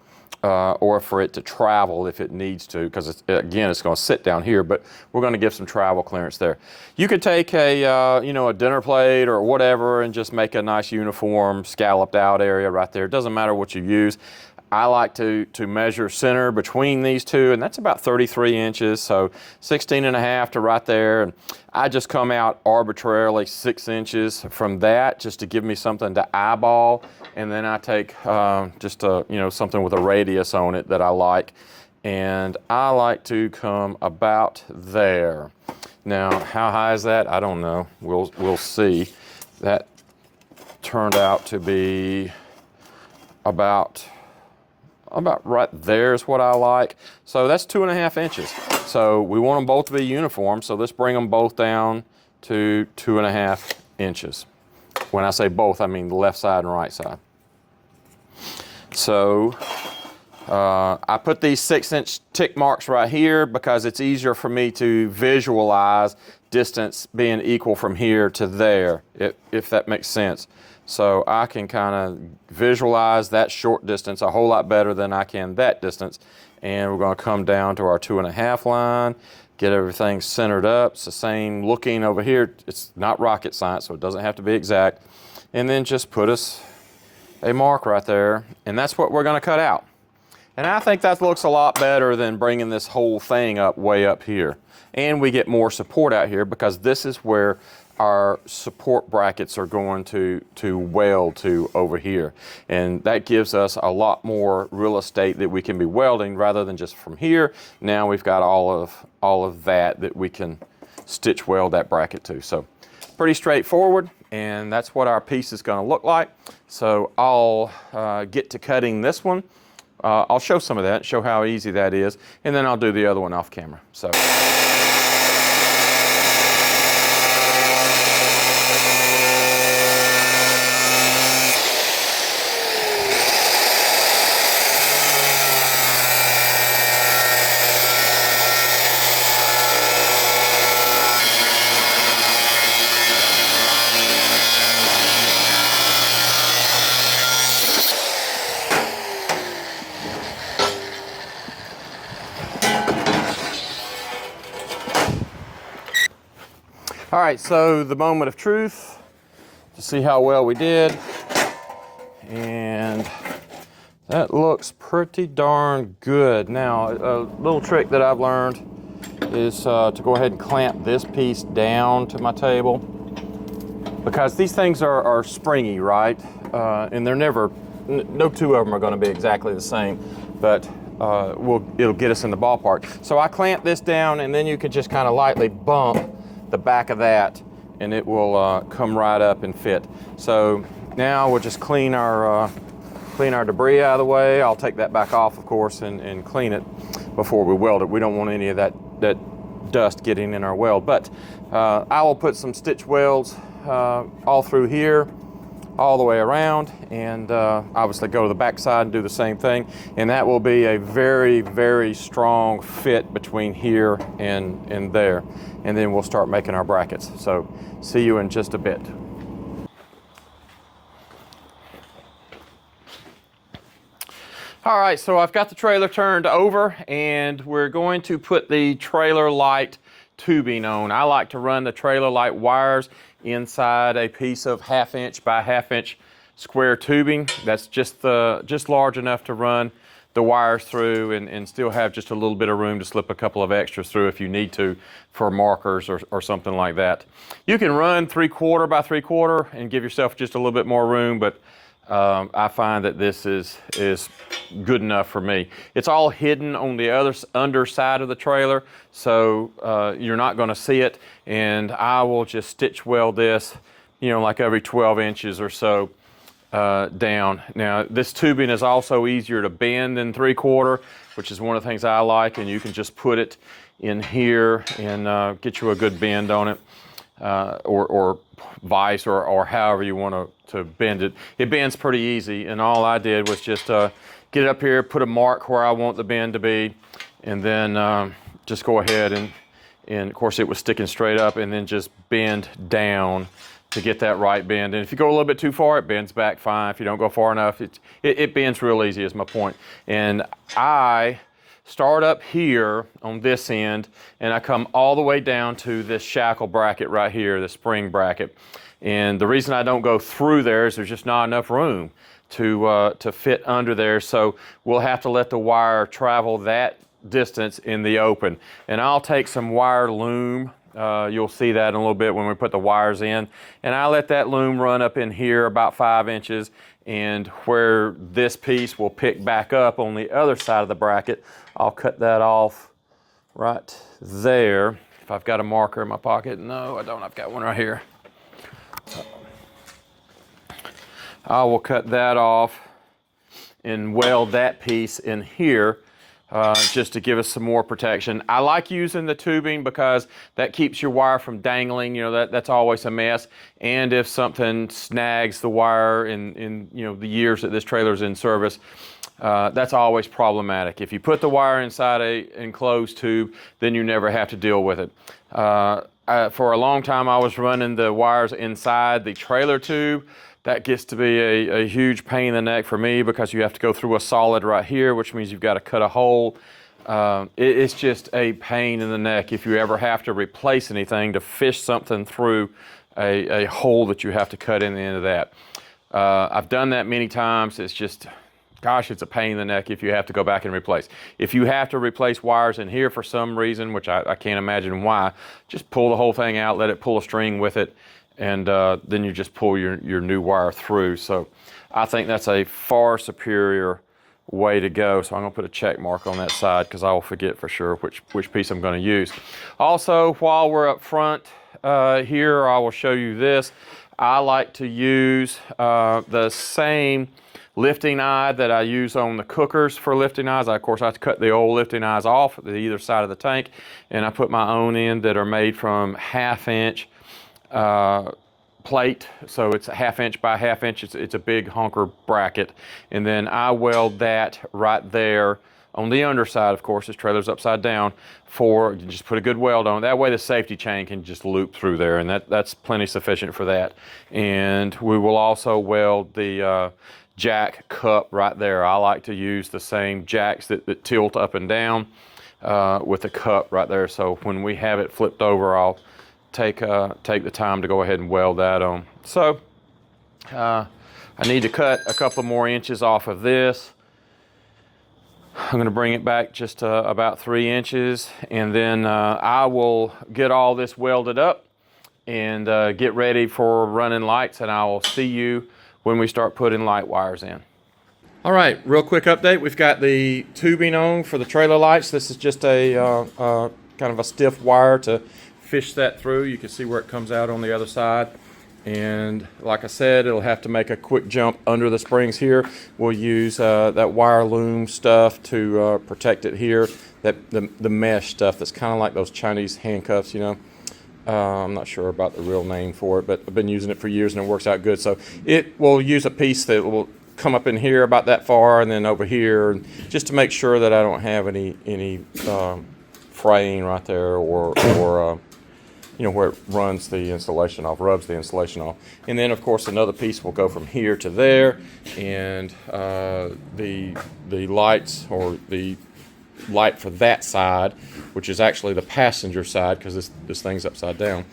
Or for it to travel if it needs to, because again, it's going to sit down here, but we're going to give some travel clearance there. You could take a a dinner plate or whatever and just make a nice uniform scalloped out area right there. It doesn't matter what you use. I like to measure center between these two, and that's about 33 inches, so 16.5 to right there. And I just come out arbitrarily 6 inches from that just to give me something to eyeball. And then I take just something with a radius on it that I like. And I like to come about there. Now, how high is that? I don't know. We'll see. That turned out to be about right there is what I like. So that's 2.5 inches. So we want them both to be uniform. So let's bring them both down to 2.5 inches. When I say both, I mean the left side and right side. So I put these 6-inch tick marks right here because it's easier for me to visualize distance being equal from here to there, if that makes sense. So I can kind of visualize that short distance a whole lot better than I can that distance. And we're going to come down to our 2.5 line, get everything centered up. It's the same looking over here. It's not rocket science, so it doesn't have to be exact. And then just put us a mark right there. And that's what we're going to cut out. And I think that looks a lot better than bringing this whole thing up way up here. And we get more support out here because this is where our support brackets are going to weld to over here. And that gives us a lot more real estate that we can be welding rather than just from here. Now we've got all of that we can stitch weld that bracket to. So pretty straightforward, and that's what our piece is going to look like. So I'll get to cutting this one. I'll show some of that, show how easy that is, and then I'll do the other one off camera. So. All right, so the moment of truth. to see how well we did. And that looks pretty darn good. Now, a little trick that I've learned is to go ahead and clamp this piece down to my table, because these things are springy, right? And they're never, no two of them are going to be exactly the same, but it'll get us in the ballpark. So I clamp this down, and then you can just kind of lightly bump the back of that, and it will come right up and fit. So now we'll just clean our debris out of the way. I'll take that back off, of course, and clean it before we weld it. We don't want any of that dust getting in our weld. But I will put some stitch welds all through here, all the way around, and obviously go to the back side and do the same thing. And that will be a very, very strong fit between here and there. And then we'll start making our brackets. So see you in just a bit. All right, so I've got the trailer turned over, and we're going to put the trailer light tubing on. I like to run the trailer light wires inside a piece of 1/2 inch by 1/2 inch square tubing. That's just large enough to run the wires through and still have just a little bit of room to slip a couple of extras through if you need to for markers or something like that. You can run 3/4 by 3/4 and give yourself just a little bit more room, but I find that this is good enough for me. It's all hidden on the underside of the trailer, so you're not going to see it. And I will just stitch weld this, you know, like every 12 inches or so down. Now, this tubing is also easier to bend than 3/4, which is one of the things I like. And you can just put it in here and get you a good bend on it, or vise, or however you want to bend it. It bends pretty easy, and all I did was just get it up here, put a mark where I want the bend to be, and then just go ahead and of course it was sticking straight up, and then just bend down to get that right bend. And if you go a little bit too far, it bends back fine. If you don't go far enough, it bends real easy, is my point. And I start up here on this end, and I come all the way down to this shackle bracket right here, the spring bracket. And the reason I don't go through there is there's just not enough room to fit under there. So we'll have to let the wire travel that distance in the open. And I'll take some wire loom. You'll see that in a little bit when we put the wires in. And I let that loom run up in here about 5 inches, and where this piece will pick back up on the other side of the bracket, I'll cut that off right there. If I've got a marker in my pocket. No, I don't. I've got one right here. I will cut that off and weld that piece in here just to give us some more protection. I like using the tubing because that keeps your wire from dangling. You know, that's always a mess. And if something snags the wire in you know, the years that this trailer's in service, that's always problematic. If you put the wire inside a enclosed tube, then you never have to deal with it. For a long time, I was running the wires inside the trailer tube. That gets to be a huge pain in the neck for me, because you have to go through a solid right here, which means you've got to cut a hole. It's just a pain in the neck if you ever have to replace anything, to fish something through a hole that you have to cut in the end of that. I've done that many times. It's just, gosh, it's a pain in the neck if you have to go back and replace. If you have to replace wires in here for some reason, which I can't imagine why, just pull the whole thing out, let it pull a string with it, and then you just pull your new wire through. So I think that's a far superior way to go. So I'm going to put a check mark on that side, because I will forget for sure which piece I'm going to use. Also, while we're up front here, I will show you this. I like to use the same lifting eye that I use on the cookers for lifting eyes. Of course, I cut the old lifting eyes off at either side of the tank, and I put my own in that are made from 1/2 inch plate. So it's 1/2 inch by 1/2 inch. It's a big honker bracket. And then I weld that right there on the underside. Of course, this trailer's upside down, you just put a good weld on. That way the safety chain can just loop through there, and that's plenty sufficient for that. And we will also weld the jack cup right there. I like to use the same jacks that tilt up and down with the cup right there. So when we have it flipped over, I'll take the time to go ahead and weld that on. So I need to cut a couple more inches off of this. I'm going to bring it back just about 3 inches, and then I will get all this welded up and get ready for running lights, and I will see you when we start putting light wires in. All right, real quick update. We've got the tubing on for the trailer lights. This is just a kind of a stiff wire to fish that through. You can see where it comes out on the other side. And like I said, it'll have to make a quick jump under the springs here. We'll use that wire loom stuff to protect it here. The mesh stuff that's kind of like those Chinese handcuffs, you know. I'm not sure about the real name for it, but I've been using it for years and it works out good. So it will use a piece that will come up in here about that far and then over here, just to make sure that I don't have any fraying right there or you know, where it runs the insulation off, rubs the insulation off. And then of course another piece will go from here to there, and the lights, or the light for that side, which is actually the passenger side because this thing's upside down,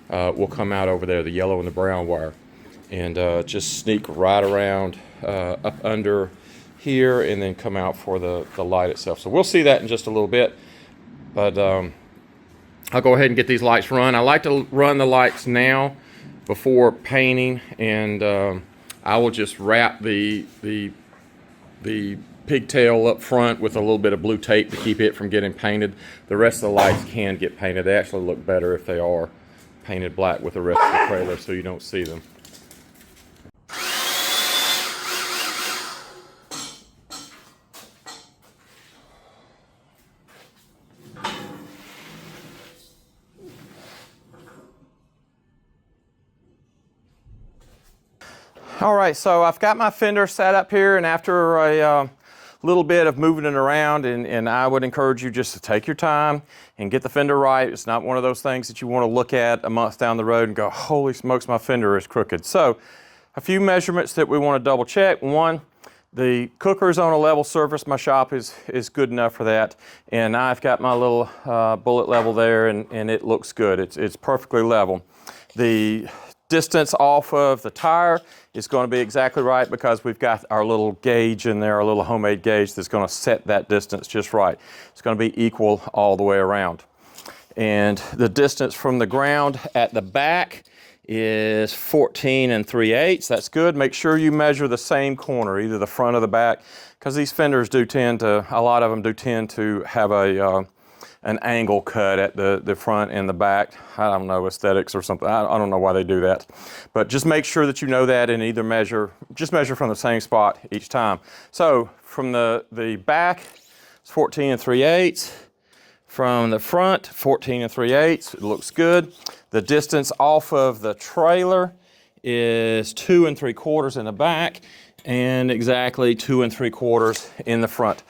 will come out over there, the yellow and the brown wire, and just sneak right around up under here and then come out for the light itself. So we'll see that in just a little bit, but I'll go ahead and get these lights run. I like to run the lights now before painting, and I will just wrap the pigtail up front with a little bit of blue tape to keep it from getting painted. The rest of the lights can get painted. They actually look better if they are painted black with the rest of the trailer so you don't see them. All right, so I've got my fender set up here, and after a little bit of moving it around, and I would encourage you just to take your time and get the fender right. It's not one of those things that you want to look at a month down the road and go, holy smokes, my fender is crooked. So a few measurements that we want to double check. One, the cooker is on a level surface. My shop is good enough for that. And I've got my little bullet level there, and it looks good. It's perfectly level. The distance off of the tire is going to be exactly right because we've got our little gauge in there, our little homemade gauge that's going to set that distance just right. It's going to be equal all the way around. And the distance from the ground at the back is 14 3/8. That's good. Make sure you measure the same corner, either the front or the back, because these fenders do tend to, a lot of them do tend to have an angle cut at the front and the back. I don't know, aesthetics or something. I don't know why they do that. But just make sure that you know that, and either just measure from the same spot each time. So from the back, it's 14 3/8. From the front, 14 3/8. It looks good. The distance off of the trailer is 2 3/4 in the back, and exactly 2 3/4 in the front.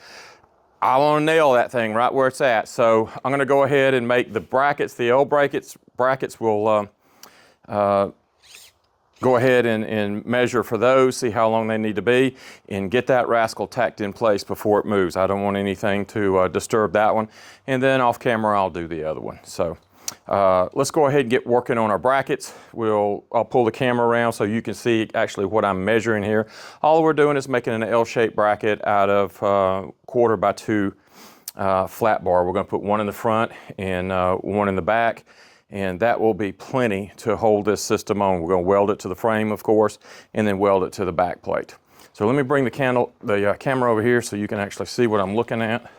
I want to nail that thing right where it's at. So I'm going to go ahead and make the brackets, the L brackets. Will go ahead and measure for those, see how long they need to be, and get that rascal tacked in place before it moves. I don't want anything to disturb that one. And then off camera, I'll do the other one. So let's go ahead and get working on our brackets. I'll pull the camera around so you can see actually what I'm measuring here. All we're doing is making an L-shaped bracket out of 1/4 by 2 flat bar. We're going to put one in the front and one in the back, and that will be plenty to hold this system on. We're going to weld it to the frame, of course, and then weld it to the back plate. So let me bring the camera over here so you can actually see what I'm looking at.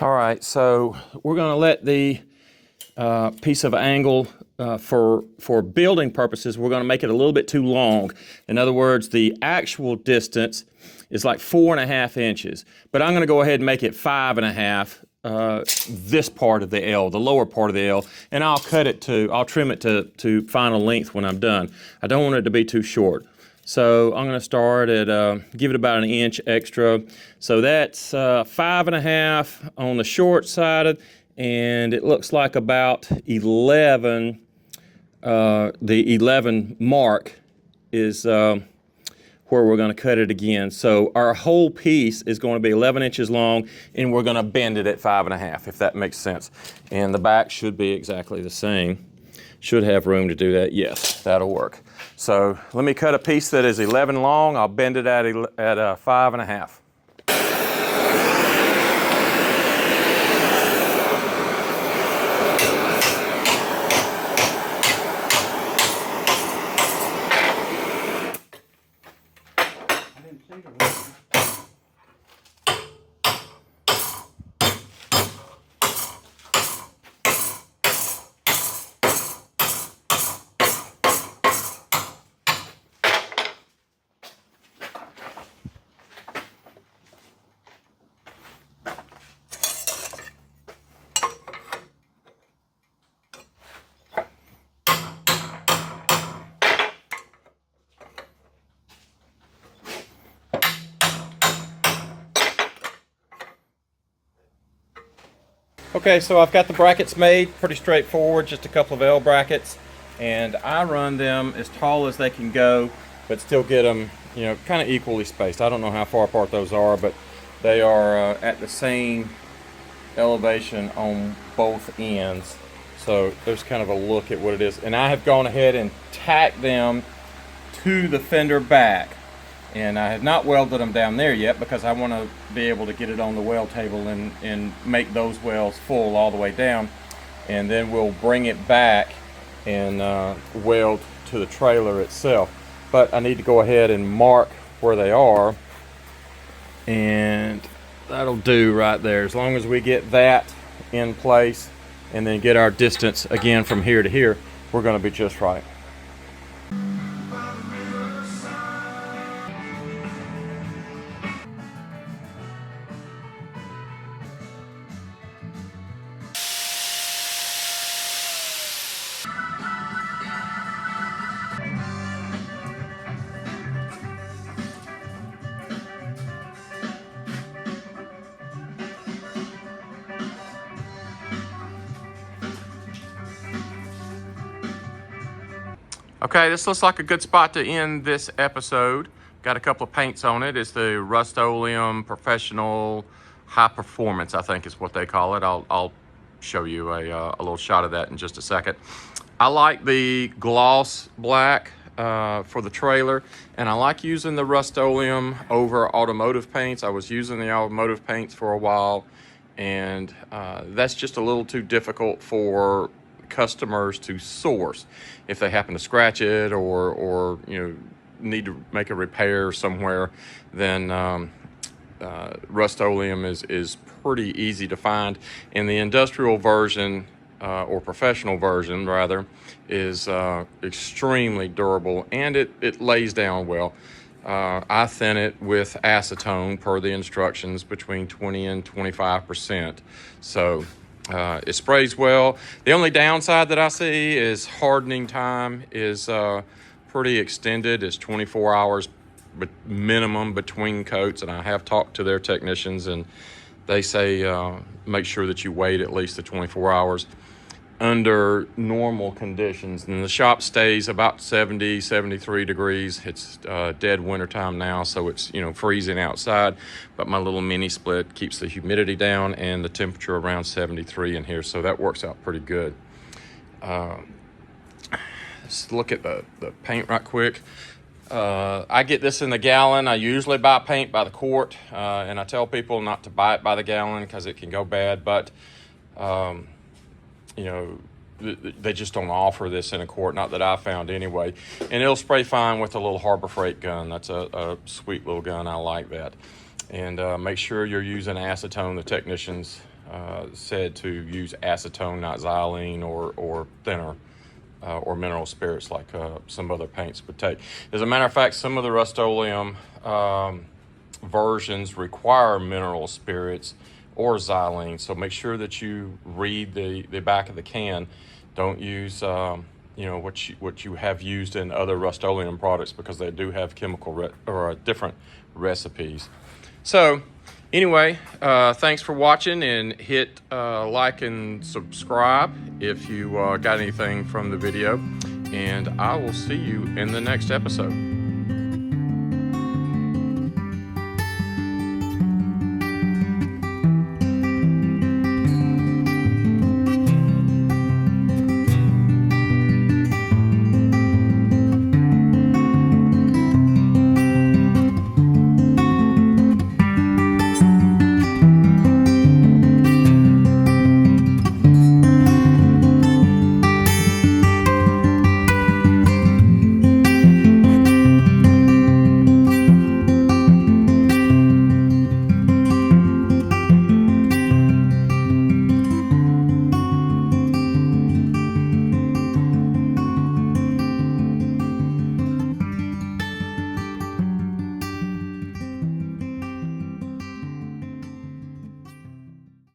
All right, so we're going to let the piece of angle for building purposes, we're going to make it a little bit too long. In other words, the actual distance is like 4.5 inches, but I'm going to go ahead and make it 5.5. This part of the L, the lower part of the L, and I'll trim it to final length when I'm done. I don't want it to be too short. So I'm going to start at, give it about 1 inch extra. So that's 5.5 on the short side, and it looks like about 11, the 11 mark is where we're going to cut it again. So our whole piece is going to be 11 inches long, and we're going to bend it at 5.5, if that makes sense. And the back should be exactly the same. Should have room to do that. Yes, that'll work. So let me cut a piece that is 11 long. I'll bend it at 5.5. Okay, so I've got the brackets made, pretty straightforward, just a couple of L brackets, and I run them as tall as they can go, but still get them, you know, kind of equally spaced. I don't know how far apart those are, but they are at the same elevation on both ends. So there's kind of a look at what it is. And I have gone ahead and tacked them to the fender back. And I have not welded them down there yet because I want to be able to get it on the weld table and make those welds full all the way down. And then we'll bring it back and weld to the trailer itself. But I need to go ahead and mark where they are. And that'll do right there. As long as we get that in place and then get our distance again from here to here, we're going to be just right. Okay, this looks like a good spot to end this episode. Got a couple of paints on it. It's the Rust-Oleum Professional High Performance, I think is what they call it. I'll show you a little shot of that in just a second. I like the gloss black for the trailer, and I like using the Rust-Oleum over automotive paints. I was using the automotive paints for a while, and that's just a little too difficult for customers to source if they happen to scratch it or you know, need to make a repair somewhere. Then Rust-Oleum is pretty easy to find, and the industrial version or professional version rather is extremely durable, and it lays down well. I thin it with acetone per the instructions between 20 and 25%. So it sprays well. The only downside that I see is hardening time is pretty extended. It's 24 hours minimum between coats, and I have talked to their technicians, and they say make sure that you wait at least the 24 hours under normal conditions. And the shop stays about 70, 73 degrees. It's dead winter time now, so it's, you know, freezing outside, but my little mini split keeps the humidity down and the temperature around 73 in here, so that works out pretty good. Let's look at the paint right quick. I get this in the gallon. I usually buy paint by the quart, and I tell people not to buy it by the gallon because it can go bad, but you know, they just don't offer this in a quart, not that I found anyway. And it'll spray fine with a little Harbor Freight gun. That's a sweet little gun. I like that. And make sure you're using acetone. The technicians said to use acetone, not xylene or thinner or mineral spirits like some other paints would take. As a matter of fact, some of the Rust-Oleum versions require mineral spirits or xylene, so make sure that you read the back of the can. Don't use you know, what you have used in other Rust-Oleum products, because they do have chemical or different recipes. So anyway, thanks for watching, and hit like and subscribe if you got anything from the video, and I will see you in the next episode.